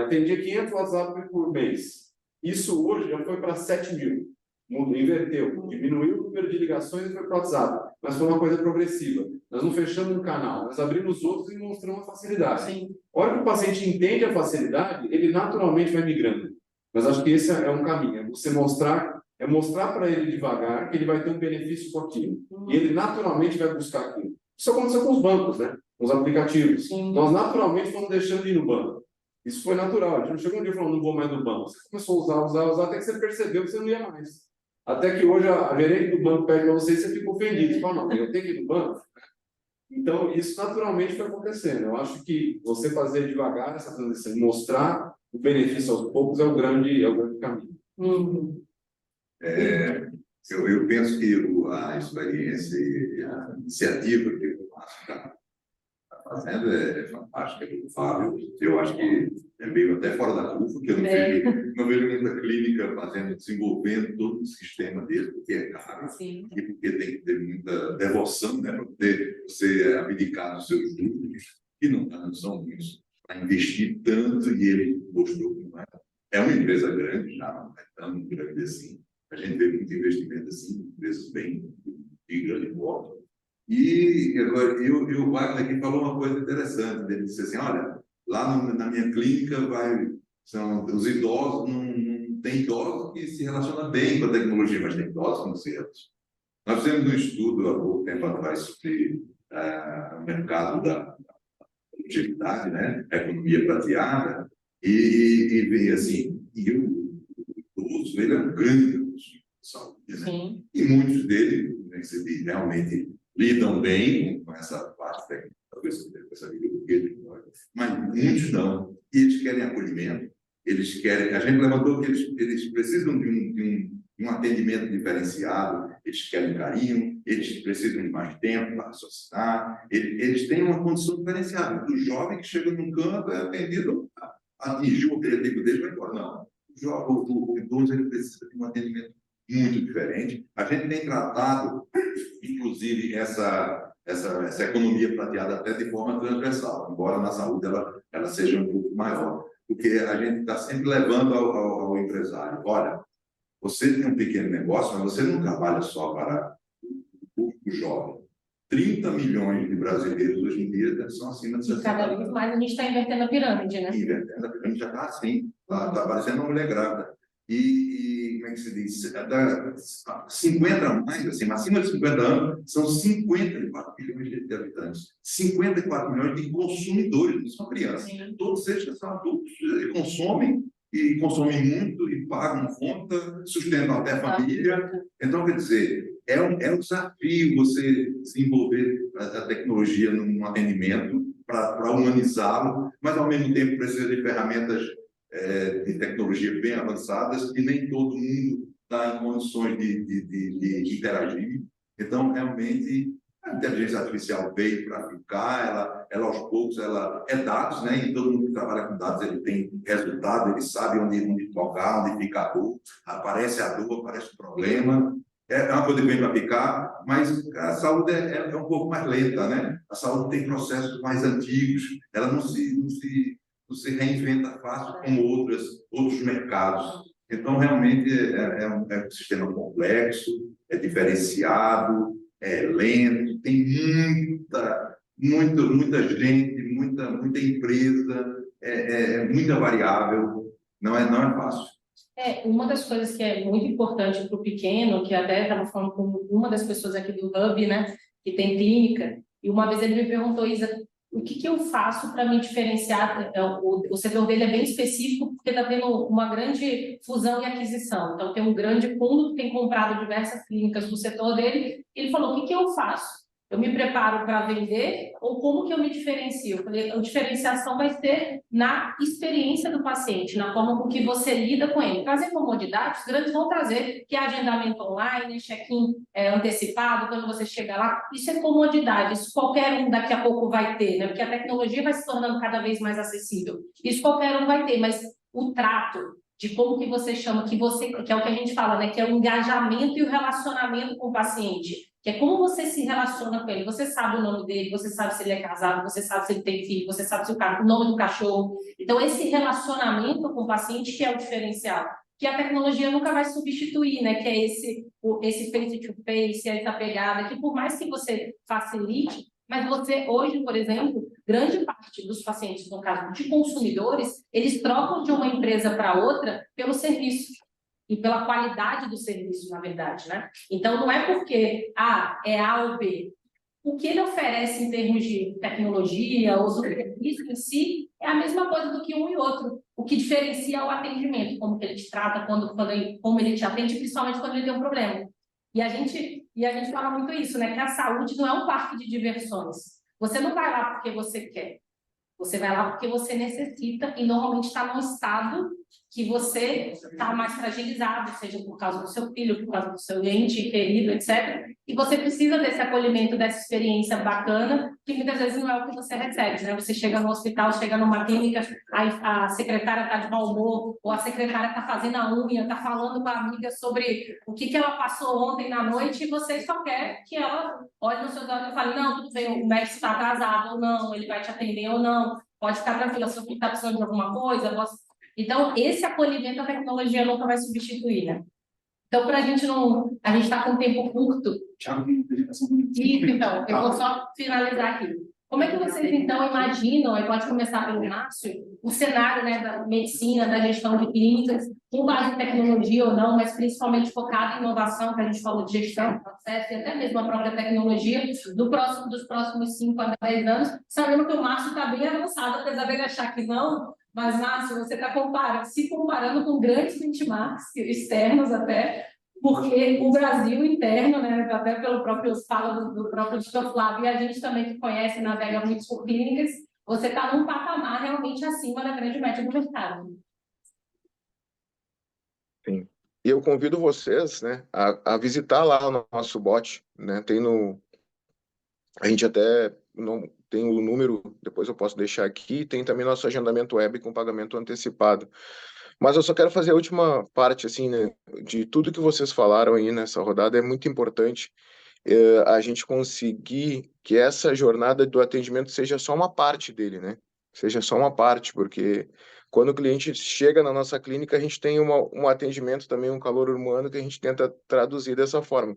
Atendia 500 WhatsApp por mês. Isso hoje já foi para 7 mil. Inverteu, diminuiu o número de ligações e foi para o WhatsApp. Mas foi uma coisa progressiva. Nós não fechamos um canal, nós abrimos outros e mostramos a facilidade. Sim. A hora que o paciente entende a facilidade, ele naturalmente vai migrando. Mas acho que esse é um caminho. É mostrar para ele devagar que ele vai ter um benefício com aquilo. E ele naturalmente vai buscar aquilo. Isso aconteceu com os bancos, né? Com os aplicativos. Sim. Nós naturalmente fomos deixando de ir no banco. Isso foi natural. A gente não chegou um dia falando, não vou mais no banco. Você começou a usar, até que você percebeu que você não ia mais. Até que hoje a gerente do banco pede para você e você fica ofendido. Você fala, não, eu tenho que ir no banco. Então, isso naturalmente foi acontecendo. Eu acho que você fazer devagar essa transição, mostrar o benefício aos poucos é o grande caminho. Uhum. Eu penso que a experiência e a iniciativa que o Márcio está fazendo é fantástica. O Fábio, eu acho que é meio até fora da curva, porque eu não vejo muita clínica desenvolvendo todo o sistema dele, porque é caro. Sim. E porque tem que ter muita devoção, né, para poder você abdicar dos seus lucros, que não são muitos, para investir tanto, e ele mostrou que não é. É uma empresa grande, já não é tão grande assim. A gente vê muito investimento assim, empresas bem de grande porte. E o Wagner aqui falou uma coisa interessante. Ele disse assim: olha, lá na minha clínica são os idosos, não tem idosos que se relacionam bem com a tecnologia, mas tem idosos com certos. Nós fizemos um estudo há pouco tempo atrás sobre o mercado da longevidade, né? A economia prateada, e veio assim, o idoso, ele é um grande recurso de saúde, né? Sim. E muitos deles realmente lidam bem com essa parte técnica, talvez com essa vida do que mas muitos não. E eles querem acolhimento, eles querem. A gente levantou que eles precisam de um atendimento diferenciado, eles querem carinho, eles precisam de mais tempo para raciocinar, eles têm uma condição diferenciada. O jovem que chega num canto é atendido, atingiu o objetivo dele, vai embora. Não. O idoso ele precisa de um atendimento muito diferente. A gente tem tratado, inclusive, essa economia prateada até de forma transversal, embora na saúde ela seja um pouco maior, porque a gente está sempre levando ao empresário: olha, você tem um pequeno negócio, mas você não trabalha só para o jovem. 30 milhões de brasileiros hoje em dia são acima de 60 anos. Cada vez mais a gente está invertendo a pirâmide, né? Invertendo a pirâmide já está assim, está parecendo uma mulher grávida. como é que se diz? 50 a mais, assim, acima de 50 anos, são 54 milhões de habitantes. 54 milhões de consumidores, não são crianças. Sim. Todos eles são adultos, e consomem muito, e pagam conta, sustentam até a família. Então, quer dizer, é um desafio você desenvolver a tecnologia num atendimento para humanizá-lo, mas, ao mesmo tempo, precisa de ferramentas de tecnologia bem avançadas e nem todo mundo está em condições de interagir. Então, realmente, a inteligência artificial veio para ficar, ela aos poucos, ela é dados, né? E todo mundo que trabalha com dados, ele tem resultado, ele sabe onde tocar, onde fica a dor, aparece a dor, aparece o problema. É uma coisa que vem para ficar, mas a saúde é um pouco mais lenta, né? A saúde tem processos mais antigos, ela não se reinventa fácil como outros mercados. Então, realmente, é um sistema complexo, é diferenciado, é lento, tem muita gente, muita empresa, muita variável, não é fácil. Uma das coisas que é muito importante para o pequeno, que até estava falando com uma das pessoas aqui do Hub, né, que tem clínica, e uma vez ele me perguntou, Isa, o que eu faço para me diferenciar? O setor dele é bem específico, porque está tendo uma grande fusão e aquisição. Então, tem um grande fundo que tem comprado diversas clínicas do setor dele. Ele falou, o que eu faço? Eu me preparo para vender ou como que eu me diferencio? Eu falei, a diferenciação vai ser na experiência do paciente, na forma com que você lida com ele. Trazer comodidade, os grandes vão trazer, que é agendamento online, check-in antecipado, quando você chega lá, isso é comodidade, isso qualquer um daqui a pouco vai ter, né? Porque a tecnologia vai se tornando cada vez mais acessível. Isso qualquer um vai ter, mas o trato de como que você chama, que é o que a gente fala, né? Que é o engajamento e o relacionamento com o paciente. Que é como você se relaciona com ele. Você sabe o nome dele, você sabe se ele é casado, você sabe se ele tem filho, você sabe se o nome do cachorro. Então, esse relacionamento com o paciente que é o diferencial, que a tecnologia nunca vai substituir, né? Que é esse face-to-face, essa pegada, que por mais que você facilite, mas você, hoje, por exemplo, grande parte dos pacientes, no caso de consumidores, eles trocam de uma empresa para outra pelo serviço. E pela qualidade do serviço, na verdade, né? Então, não é porque é A ou B. O que ele oferece em termos de tecnologia ou do serviço em si é a mesma coisa do que um e outro. O que diferencia é o atendimento, como que ele te trata, como ele te atende, principalmente quando ele tem um problema. E a gente fala muito isso, né? Que a saúde não é um parque de diversões. Você não vai lá porque você quer. Você vai lá porque você necessita e normalmente está num estado que você está mais fragilizado, seja por causa do seu filho, por causa do seu ente querido, etc. E você precisa desse acolhimento, dessa experiência bacana, que muitas vezes não é o que você recebe, né? Você chega no hospital, chega numa clínica, aí a secretária está de mau humor, ou a secretária está fazendo a unha, está falando com a amiga sobre o que ela passou ontem na noite, e você só quer que ela olhe nos seus olhos e fale, não, tudo bem, o médico está atrasado ou não, ele vai te atender ou não, pode ficar tranquila, se você está precisando de alguma coisa, Então, esse acolhimento a tecnologia nunca vai substituir, né? Então, para a gente está com um tempo curto. Então, eu vou só finalizar aqui. Como é que vocês, então, imaginam, aí pode começar pelo Márcio, o cenário, né, da medicina, da gestão de clínicas, com base em tecnologia ou não, mas principalmente focado em inovação, que a gente falou de gestão, processo e até mesmo a própria tecnologia, dos próximos 5 a 10 anos, sabendo que o Márcio está bem avançado, apesar dele achar que não, mas, Márcio, você está se comparando com grandes benchmarks externos até, porque o Brasil interno, né, até pelo próprio fala do próprio Dr. Flávio, e a gente também que conhece, navega muito por clínicas, você está num patamar realmente acima da grande média do mercado. Sim. E eu convido vocês, né, a visitar lá o nosso bot, né, a gente até não tem o número, depois eu posso deixar aqui, tem também nosso agendamento web com pagamento antecipado. Mas eu só quero fazer a última parte, assim, né, de tudo que vocês falaram aí nessa rodada, é muito importante a gente conseguir que essa jornada do atendimento seja só uma parte dele, né? Seja só uma parte, porque quando o cliente chega na nossa clínica, a gente tem um atendimento também, um calor humano que a gente tenta traduzir dessa forma.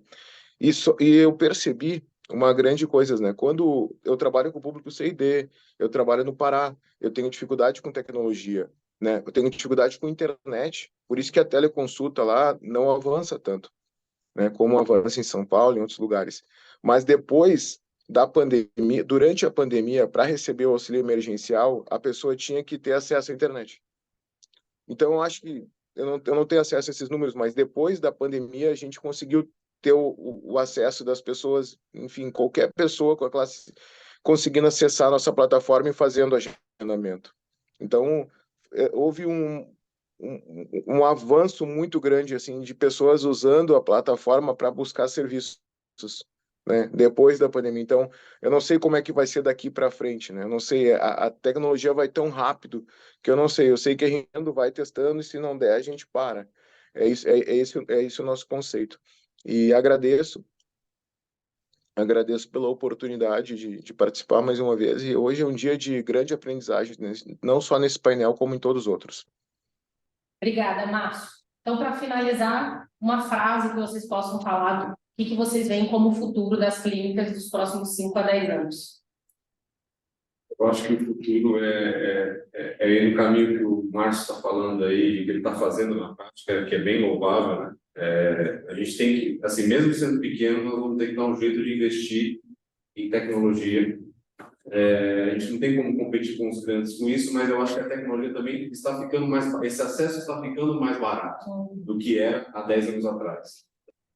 E eu percebi uma grande coisa, né? Quando eu trabalho com o público C&D, eu trabalho no Pará, eu tenho dificuldade com tecnologia. né? Eu tenho dificuldade com internet, por isso que a teleconsulta lá não avança tanto, né? Como avança em São Paulo e em outros lugares. Mas depois da pandemia, durante a pandemia, para receber o auxílio emergencial, a pessoa tinha que ter acesso à internet. Então, eu acho que eu não tenho acesso a esses números, mas depois da pandemia a gente conseguiu ter o acesso das pessoas, enfim, qualquer pessoa com a classe conseguindo acessar a nossa plataforma e fazendo agendamento. Então, houve um avanço muito grande assim de pessoas usando a plataforma para buscar serviços, né, depois da pandemia. Então, eu não sei como é que vai ser daqui para frente, né? Eu não sei, a tecnologia vai tão rápido que eu não sei. Eu sei que a gente vai testando e se não der, a gente para. É esse o nosso conceito. E agradeço pela oportunidade de participar mais uma vez. E hoje é um dia de grande aprendizagem, né? Não só nesse painel, como em todos os outros. Obrigada, Márcio. Então, para finalizar, uma frase que vocês possam falar do que vocês veem como o futuro das clínicas dos próximos 5 a 10 anos. Eu acho que o futuro é ir no caminho que o Márcio está falando aí, que ele está fazendo na prática, que é bem louvável, né? A gente tem que, assim, mesmo sendo pequeno, nós vamos ter que dar um jeito de investir em tecnologia. A gente não tem como competir com os grandes com isso, mas eu acho que a tecnologia também está ficando esse acesso está ficando mais barato do que era há 10 anos atrás.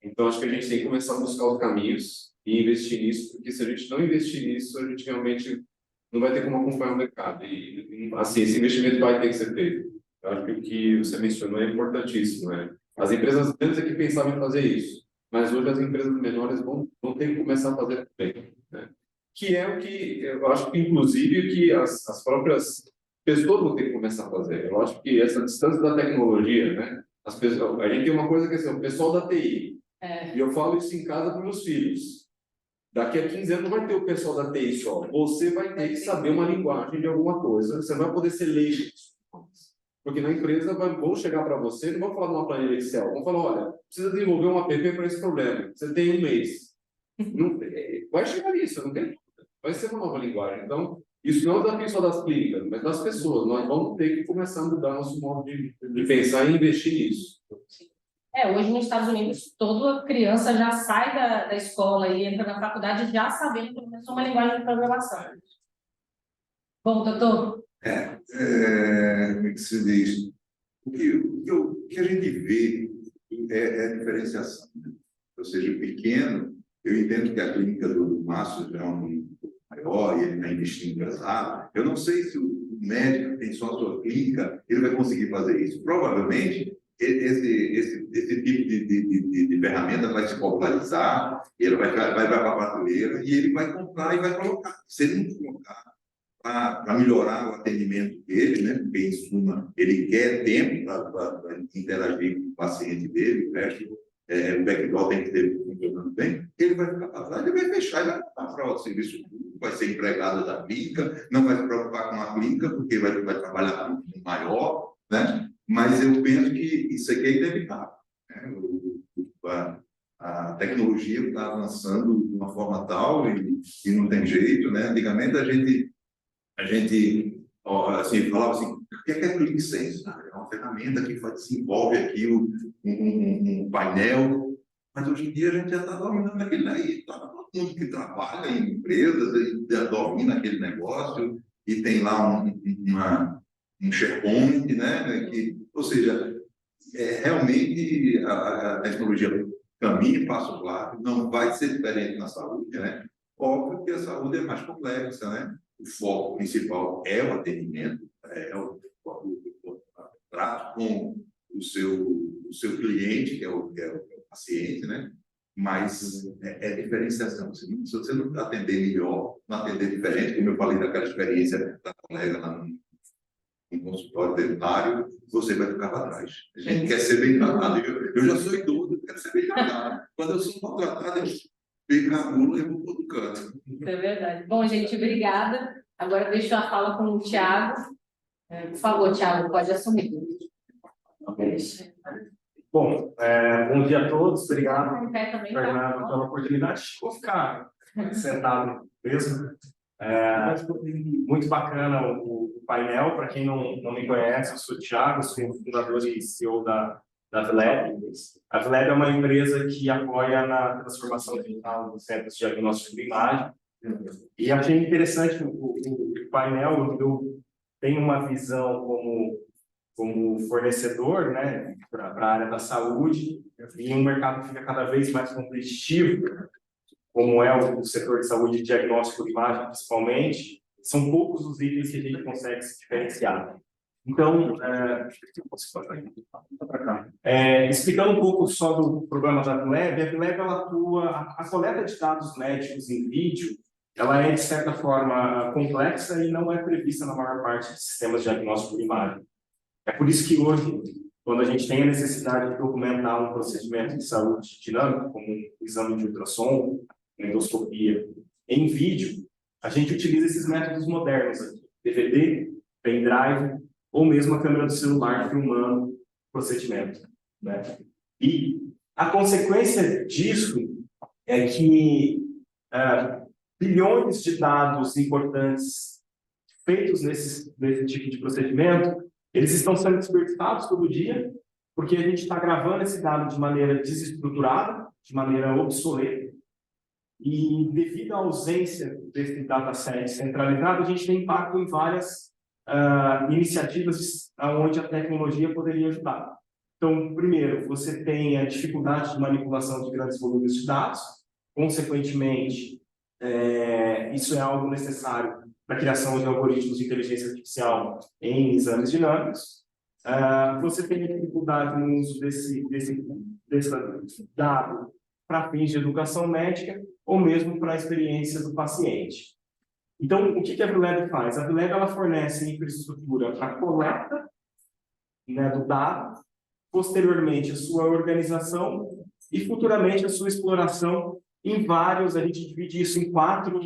Então, acho que a gente tem que começar a buscar os caminhos e investir nisso, porque se a gente não investir nisso, a gente realmente não vai ter como acompanhar o mercado. E assim, esse investimento vai ter que ser feito. Eu acho que o que você mencionou é importantíssimo, né? As empresas grandes é que pensavam em fazer isso, mas hoje as empresas menores vão ter que começar a fazer também, né? Que é o que eu acho que, inclusive, o que as próprias pessoas vão ter que começar a fazer. Eu acho que essa distância da tecnologia, né? As pessoas, a gente tem uma coisa que é assim, o pessoal da TI, e eu falo isso em casa para meus filhos. Daqui a 15 anos não vai ter o pessoal da TI só. Você vai ter que saber uma linguagem de alguma coisa. Você não vai poder ser leigo. Porque na empresa vão chegar para você, não vão falar de uma planilha Excel. Vão falar, olha, precisa desenvolver um app para esse problema. Você tem um mês. Não, vai chegar nisso, não tem? Vai ser uma nova linguagem. Então, isso não é um desafio só das clínicas, mas das pessoas. Nós vamos ter que começar a mudar nosso modo de pensar e investir nisso. Hoje nos Estados Unidos, toda criança já sai da escola e entra na faculdade já sabendo pelo menos uma linguagem de programação. Bom, doutor? Como é que se diz? O que a gente vê é a diferenciação, né? Ou seja, pequeno, eu entendo que a clínica do Márcio já é um maior e ele está investindo pesado. Eu não sei se o médico que tem só a sua clínica, ele vai conseguir fazer isso. Provavelmente, esse tipo de ferramenta vai se popularizar, ele vai para a prateleira e ele vai comprar e vai colocar. Se ele não colocar para melhorar o atendimento dele, né? Porque, em suma, ele quer tempo para interagir com o paciente dele, o backdoor tem que ter funcionando bem, ele vai ficar para trás, ele vai fechar e vai para o serviço público, vai ser empregado da clínica, não vai se preocupar com a clínica, porque vai trabalhar com um maior, né? Mas eu penso que isso aqui é inevitável, né? A tecnologia está avançando de uma forma tal e não tem jeito, né? Antigamente a gente assim, falava assim, o que é Click Sense? É uma ferramenta que desenvolve aqui um painel, mas hoje em dia a gente já está dominando aquele aí, todo mundo que trabalha em empresas já domina aquele negócio e tem lá um SharePoint, né? Ou seja, realmente a tecnologia caminha passo claro, não vai ser diferente na saúde, né? Óbvio que a saúde é mais complexa, né? O foco principal é o atendimento, o trato com o seu cliente, que é o paciente, né? Mas é diferenciação. Se você não atender melhor, não atender diferente, como eu falei daquela experiência da colega lá no consultório dentário, você vai ficar para trás. A gente quer ser bem tratado. Eu já sou idoso, eu quero ser bem tratado. Quando eu sou maltratado, eu fico a mula e vou para outro canto. Isso é verdade. Bom, gente, obrigada. Agora deixo a fala com o Thiago. Por favor, Thiago, pode assumir. Bom, bom dia a todos. Obrigado Também, pela oportunidade. Vou ficar sentado mesmo. Muito bacana o painel. Para quem não me conhece, eu sou o Thiago, sou o fundador e CEO da VLab. A VLab é uma empresa que apoia na transformação digital dos centros de diagnóstico de imagem. E achei interessante o painel. Eu tenho uma visão como fornecedor, né, para a área da saúde, e o mercado fica cada vez mais competitivo, como é o setor de saúde e diagnóstico de imagem, principalmente. São poucos os itens que a gente consegue se diferenciar. Então, explicando um pouco só do programa da VLab, a VLab ela atua, a coleta de dados médicos em vídeo, ela é, de certa forma, complexa e não é prevista na maior parte dos sistemas de diagnóstico de imagem. É por isso que hoje, quando a gente tem a necessidade de documentar um procedimento de saúde dinâmico, como um exame de ultrassom, endoscopia, em vídeo, a gente utiliza esses métodos modernos aqui, DVD, pendrive, ou mesmo a câmera do celular filmando o procedimento, né? E a consequência disso é que bilhões de dados importantes feitos nesse tipo de procedimento, eles estão sendo desperdiçados todo dia, porque a gente está gravando esse dado de maneira desestruturada, de maneira obsoleta, e devido à ausência desse dataset centralizado, a gente tem impacto em várias iniciativas onde a tecnologia poderia ajudar. Então, primeiro, você tem a dificuldade de manipulação de grandes volumes de dados, consequentemente, isso é algo necessário para a criação de algoritmos de inteligência artificial em exames dinâmicos. Você tem a dificuldade no uso desse dado para fins de educação médica ou mesmo para a experiência do paciente. Então, o que a VLab faz? A VLab ela fornece infraestrutura para coleta, né, do dado, posteriormente a sua organização e futuramente a sua exploração em vários, a gente divide isso em 4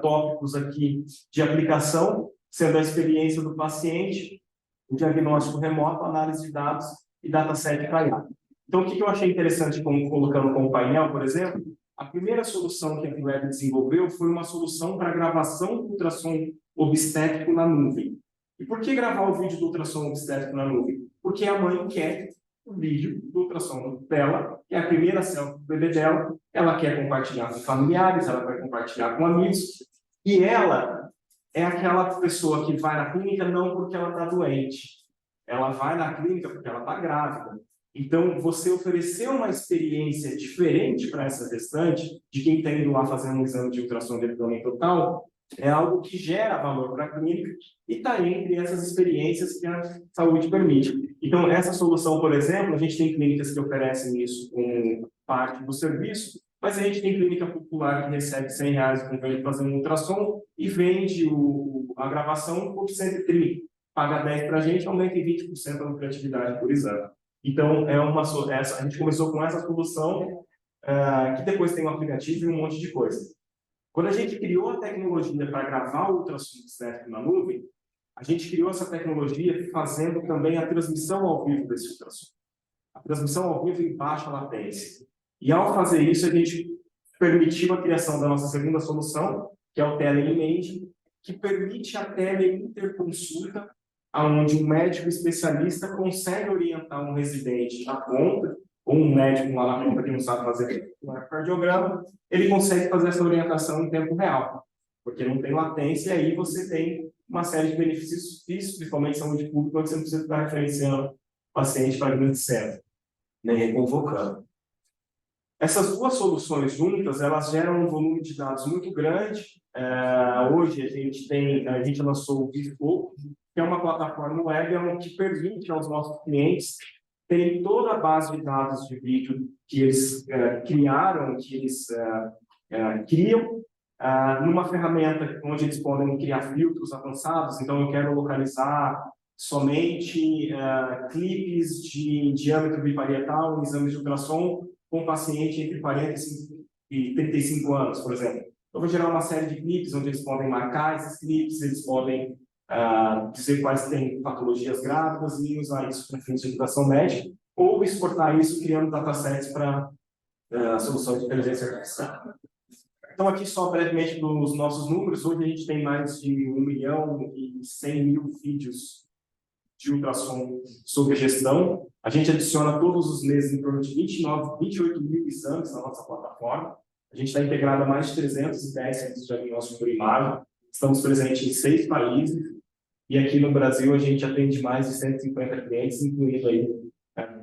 tópicos aqui de aplicação, sendo a experiência do paciente, o diagnóstico remoto, análise de dados e dataset para IA. Então, o que eu achei interessante colocando como painel, por exemplo, a primeira solução que a VLab desenvolveu foi uma solução para gravação do ultrassom obstétrico na nuvem. E por que gravar o vídeo do ultrassom obstétrico na nuvem? Porque a mãe quer o vídeo do ultrassom dela, que é a primeira selfie do bebê dela, ela quer compartilhar com familiares, ela vai compartilhar com amigos, e ela é aquela pessoa que vai na clínica não porque ela está doente, ela vai na clínica porque ela está grávida. Então, você oferecer uma experiência diferente para essa gestante, de quem está indo lá fazer um exame de ultrassom de abdômen total, é algo que gera valor para a clínica e está entre essas experiências que a saúde permite. Então, essa solução, por exemplo, a gente tem clínicas que oferecem isso como parte do serviço, mas a gente tem clínica popular que recebe R$100 com ele fazer um ultrassom e vende a gravação por 130. Paga 10 para a gente, aumenta em 20% a lucratividade por exame. Então, a gente começou com essa solução, que depois tem um aplicativo e um monte de coisa. Quando a gente criou a tecnologia para gravar o ultrassom obstétrico na nuvem, a gente criou essa tecnologia fazendo também a transmissão ao vivo desse ultrassom. A transmissão ao vivo em baixa latência. E ao fazer isso, a gente permitiu a criação da nossa segunda solução, que é o teleimaging, que permite a teleinterconsulta, onde um médico especialista consegue orientar um residente na ponta, ou um médico lá na ponta que não sabe fazer um cardiograma, ele consegue fazer essa orientação em tempo real, porque não tem latência, e aí você tem uma série de benefícios, principalmente saúde pública, onde você não precisa estar referenciando o paciente para grande centro, nem convocando. Essas duas soluções juntas, elas geram um volume de dados muito grande. Hoje a gente lançou o VideoFlow, que é uma plataforma web que permite aos nossos clientes terem toda a base de dados de vídeo que eles criaram, que eles criam, numa ferramenta onde eles podem criar filtros avançados. Então, eu quero localizar somente clipes de diâmetro biparietal em exames de ultrassom com paciente entre 40 e 35 anos, por exemplo. Eu vou gerar uma série de clipes onde eles podem marcar esses clipes, eles podem dizer quais têm patologias grávidas e usar isso para fins de educação médica, ou exportar isso criando datasets para soluções de inteligência artificial. Então, aqui só brevemente dos nossos números, hoje a gente tem mais de 1.100.000 vídeos de ultrassom sob gestão. A gente adiciona todos os meses em torno de 28 mil exames na nossa plataforma. A gente está integrado a mais de 310 centros de diagnóstico por imagem. Estamos presentes em 6 países. E aqui no Brasil a gente atende mais de 150 clientes, incluindo aí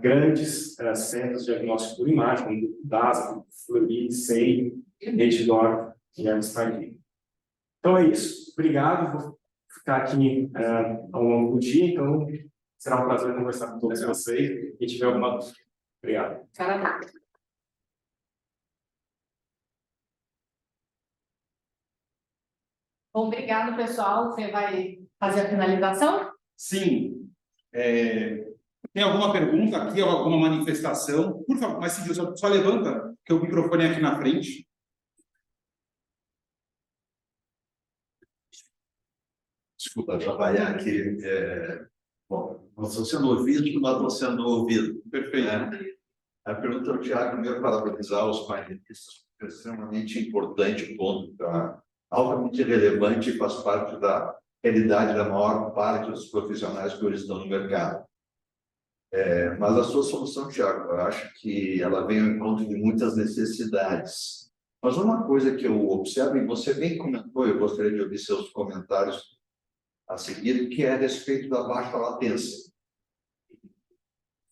grandes centros de diagnóstico por imagem, como DASA, Fleury, SEI, Redditor e Amsterdã. Então é isso. Obrigado. Vou ficar aqui ao longo do dia, então será um prazer conversar com todos vocês. E tiver alguma dúvida. Obrigado. Bom, obrigado, pessoal. Você vai fazer a finalização? Sim. Tem alguma pergunta aqui, alguma manifestação? Por favor, mas Cid, só levanta, que o microfone é aqui na frente. Desculpa atrapalhar aqui. Bom, não estou sendo ouvido, mas estou sendo ouvido. Perfeito. A pergunta do Tiago, primeiro, parabenizar os painelistas, é extremamente importante o ponto, tá? Altamente relevante e faz parte da realidade da maior parte dos profissionais que hoje estão no mercado. Mas a sua solução, Tiago, eu acho que ela vem ao encontro de muitas necessidades. Mas uma coisa que eu observo, e você bem comentou, eu gostaria de ouvir seus comentários a seguir, que é a respeito da baixa latência,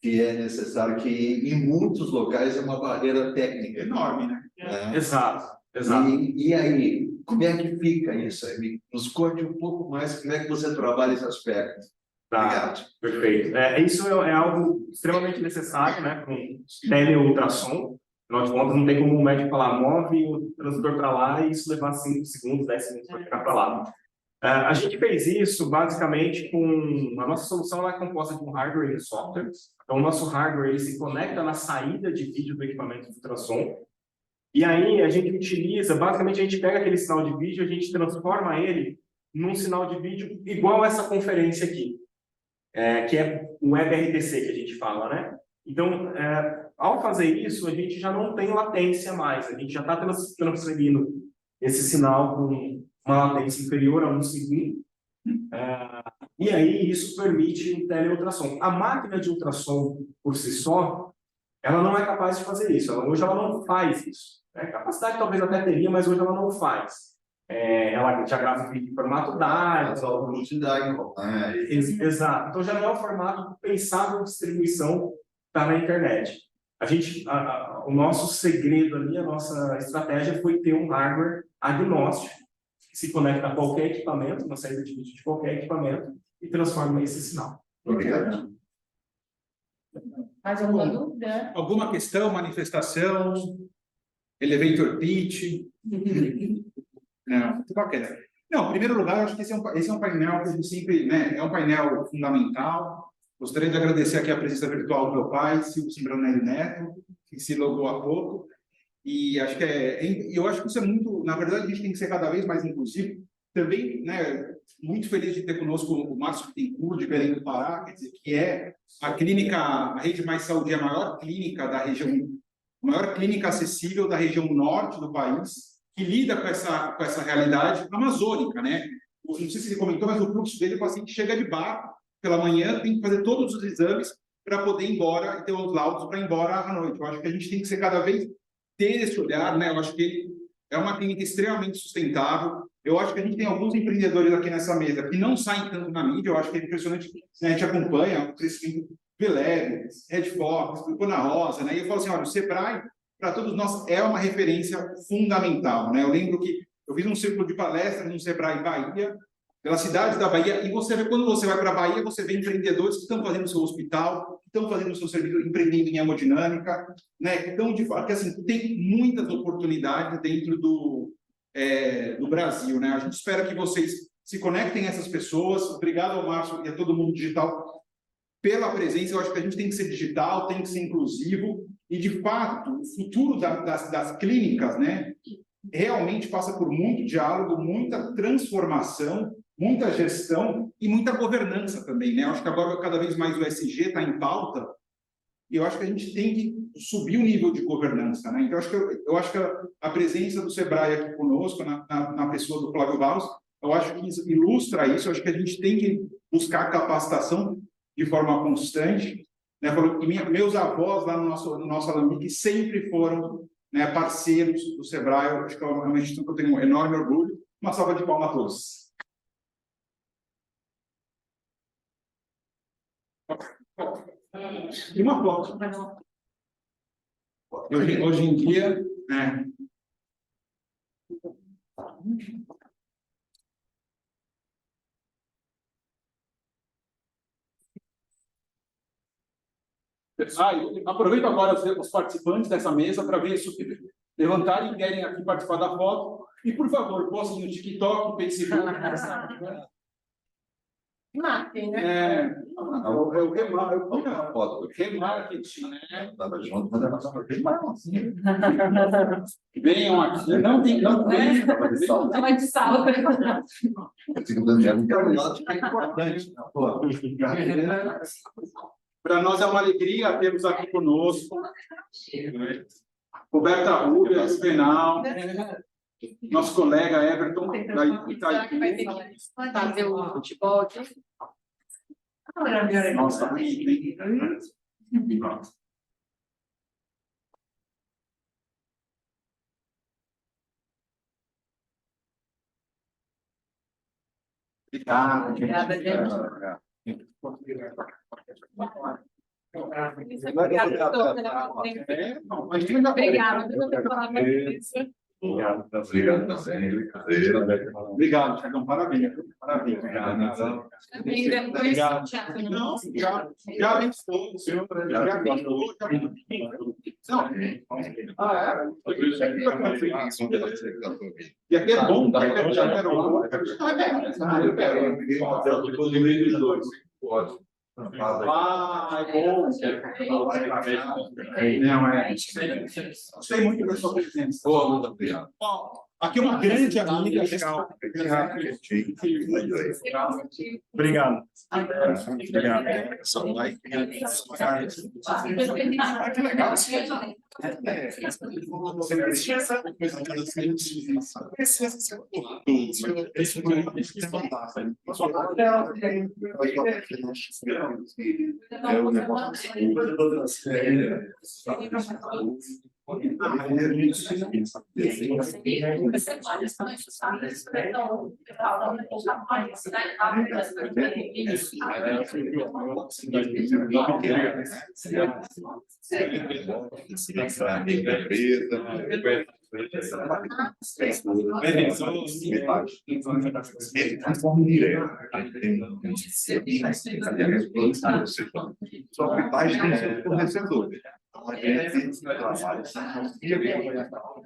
que é necessário que em muitos locais é uma barreira técnica Enorme, né? Exato. E aí, como é que fica isso? Nos conte um pouco mais como é que você trabalha esse aspecto. Tá. Obrigado. Perfeito. Isso é algo extremamente necessário, né, com teleultrassom. Afinal de contas, não tem como o médico falar, move o transdutor para lá e isso levar 5 segundos, 10 segundos para chegar para lá. A gente fez isso basicamente com... A nossa solução ela é composta de um hardware e um software. Então, o nosso hardware ele se conecta na saída de vídeo do equipamento de ultrassom. E aí, a gente utiliza... Basicamente, a gente pega aquele sinal de vídeo, a gente transforma ele num sinal de vídeo igual a essa conferência aqui. Que é o WebRTC que a gente fala, né? Então, ao fazer isso, a gente já não tem latência mais. A gente já está transferindo esse sinal com uma latência inferior a 1 segundo. E aí, isso permite o teleultrassom. A máquina de ultrassom, por si só, ela não é capaz de fazer isso. Hoje ela não faz isso. Capacidade talvez até teria, mas hoje ela não faz. Ela já grava vídeo em formato DAI. Exato. Então já não é um formato pensado em distribuição para na internet. O nosso segredo ali, a nossa estratégia foi ter um hardware agnóstico que se conecta a qualquer equipamento, uma saída de vídeo de qualquer equipamento e transforma esse sinal. Obrigado. Mais alguma dúvida? Alguma questão, manifestação, elevator pitch? Não, muito bacana. Não, em primeiro lugar, eu acho que esse é um painel que a gente sempre, né, é um painel fundamental. Gostaria de agradecer aqui a presença virtual do meu pai, Silvio Cimbronelli Neto, que se logou há pouco. E acho que eu acho que isso é muito, na verdade, a gente tem que ser cada vez mais inclusivo. Também, né, muito feliz de ter conosco o Márcio Bittencourt, de Belém do Pará, quer dizer, que é a clínica, a Rede Mais Saúde, a maior clínica da região, a maior clínica acessível da região norte do país, que lida com essa realidade amazônica, né? Não sei se ele comentou, mas o fluxo dele, o paciente chega de barco pela manhã, tem que fazer todos os exames para poder ir embora e ter os laudos para ir embora à noite. Eu acho que a gente tem que ser cada vez ter esse olhar, né? Eu acho que ele é uma clínica extremamente sustentável. Eu acho que a gente tem alguns empreendedores aqui nessa mesa que não saem tanto na mídia. Eu acho que é impressionante, né? A gente acompanha o crescimento Veleb, Red Fox, Ana Rosa, né? E eu falo assim, olha, o Sebrae, para todos nós, é uma referência fundamental, né? Eu lembro que eu fiz um círculo de palestras no Sebrae Bahia, pelas cidades da Bahia, e você vê, quando você vai para a Bahia, você vê empreendedores que estão fazendo seu hospital, que estão fazendo seu serviço, empreendendo em hemodinâmica, né? Que estão de fato, que assim, tem muitas oportunidades dentro do Brasil, né? A gente espera que vocês se conectem a essas pessoas. Obrigado ao Márcio e a todo mundo digital pela presença. Eu acho que a gente tem que ser digital, tem que ser inclusivo, e de fato, o futuro das clínicas, né? Realmente passa por muito diálogo, muita transformação, muita gestão e muita governança também, né? Eu acho que agora cada vez mais o ESG está em pauta, e eu acho que a gente tem que subir o nível de governança, né? Então, eu acho que a presença do Sebrae aqui conosco, na pessoa do Flávio Barros, eu acho que isso ilustra isso. Eu acho que a gente tem que buscar capacitação de forma constante, né? Falou que meus avós lá no nosso Alambique sempre foram, né, parceiros do Sebrae. Eu acho que é uma instituição que eu tenho um enorme orgulho. Uma salva de palmas a todos. E uma foto. Hoje em dia, né? Aproveito agora os participantes dessa mesa para ver se levantarem e querem aqui participar da foto. E, por favor, postem no TikTok, Facebook. Marketing, né? Eu remarketing, né? Venham aqui. Não tem. Tava de sala. Para nós é uma alegria termos aqui conosco Roberta Rubia, Juvenal, nosso colega Everton, da Itaipu. Fazer o futebol. Nossa, bonito, hein? Obrigada, gente. Obrigada. Obrigado também. Obrigado, Thiagão. Parabéns. Parabéns. Obrigado. Não, já pensou, senhor. Já pensou. E aqui é bom, tá? Eu já quero. Ah, é bom. Não, gostei muito da sua presença. Muito obrigado. Aqui é uma grande amiga. Legal. Obrigado. São like. Só que pais têm sido fornecedores. A gente trabalha.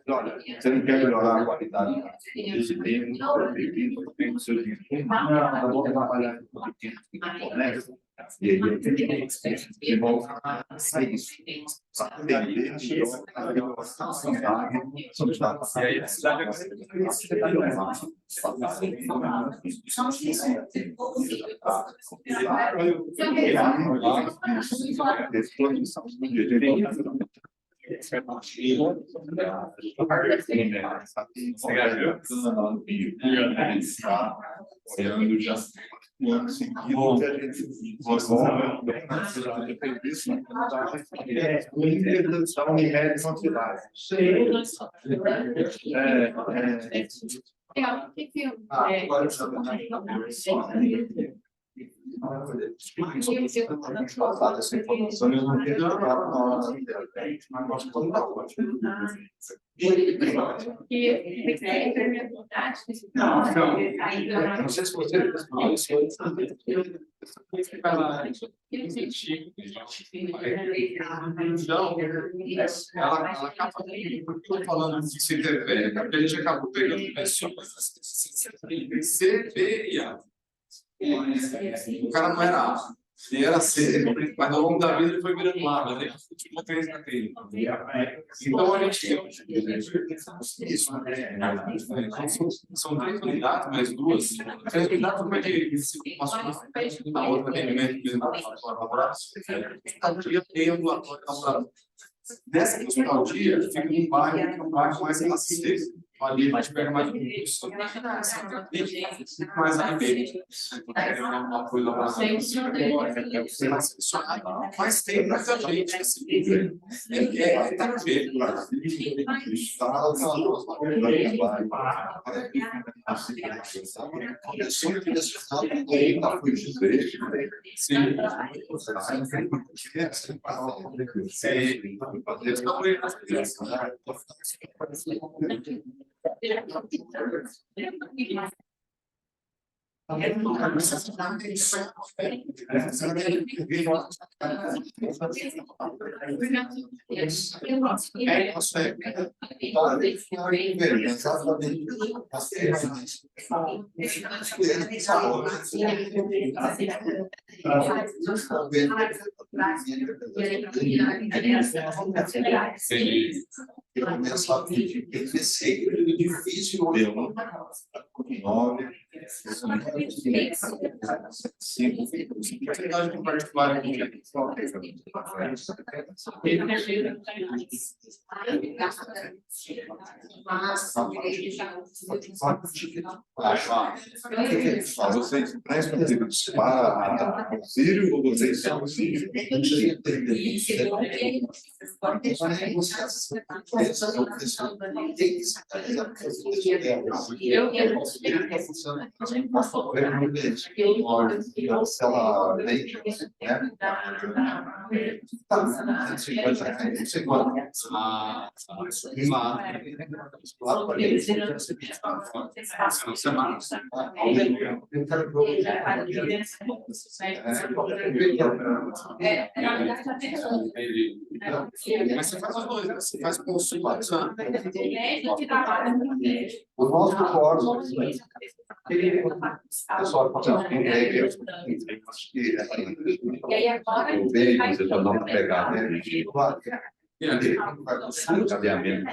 Olha, você não quer melhorar a qualidade desse tempo, tem o seu tempo. Não, vou trabalhar com o tempo. E aí eu tenho que voltar a isso. Olhando já um ano seguido que a gente intervenção em média quantidade. Essa informação eu não tenho jogado na hora internet, mas nós podemos. Não sei se você falou isso antes. Ela acaba falando de se intervir, porque a gente acabou pegando pessoas C, B e A. O cara não era A. E era cedo, mas ao longo da vida ele foi virando lá, mas ele foi uma vez na clínica. Então a gente isso, são 3 unidades, mais 2. 3 unidades uma de a outra atendimento de laboratório. Dia tem ambulatório. Nessa hospital-dia, fica num bairro que é um bairro mais assistência. Ali a gente pega mais mais alimento. É uma coisa mais mas tem muita gente assim. Tá no jeito. Difícil ver um 9, 5, oportunidade de participar aqui. Vocês prestam serviço para auxílio ou vocês são auxílio? Ela vem, mas você faz as duas, você faz consultação. O nosso fórum, pessoal, E aí agora você já dá uma pegada, né? Claro. Cabeamento.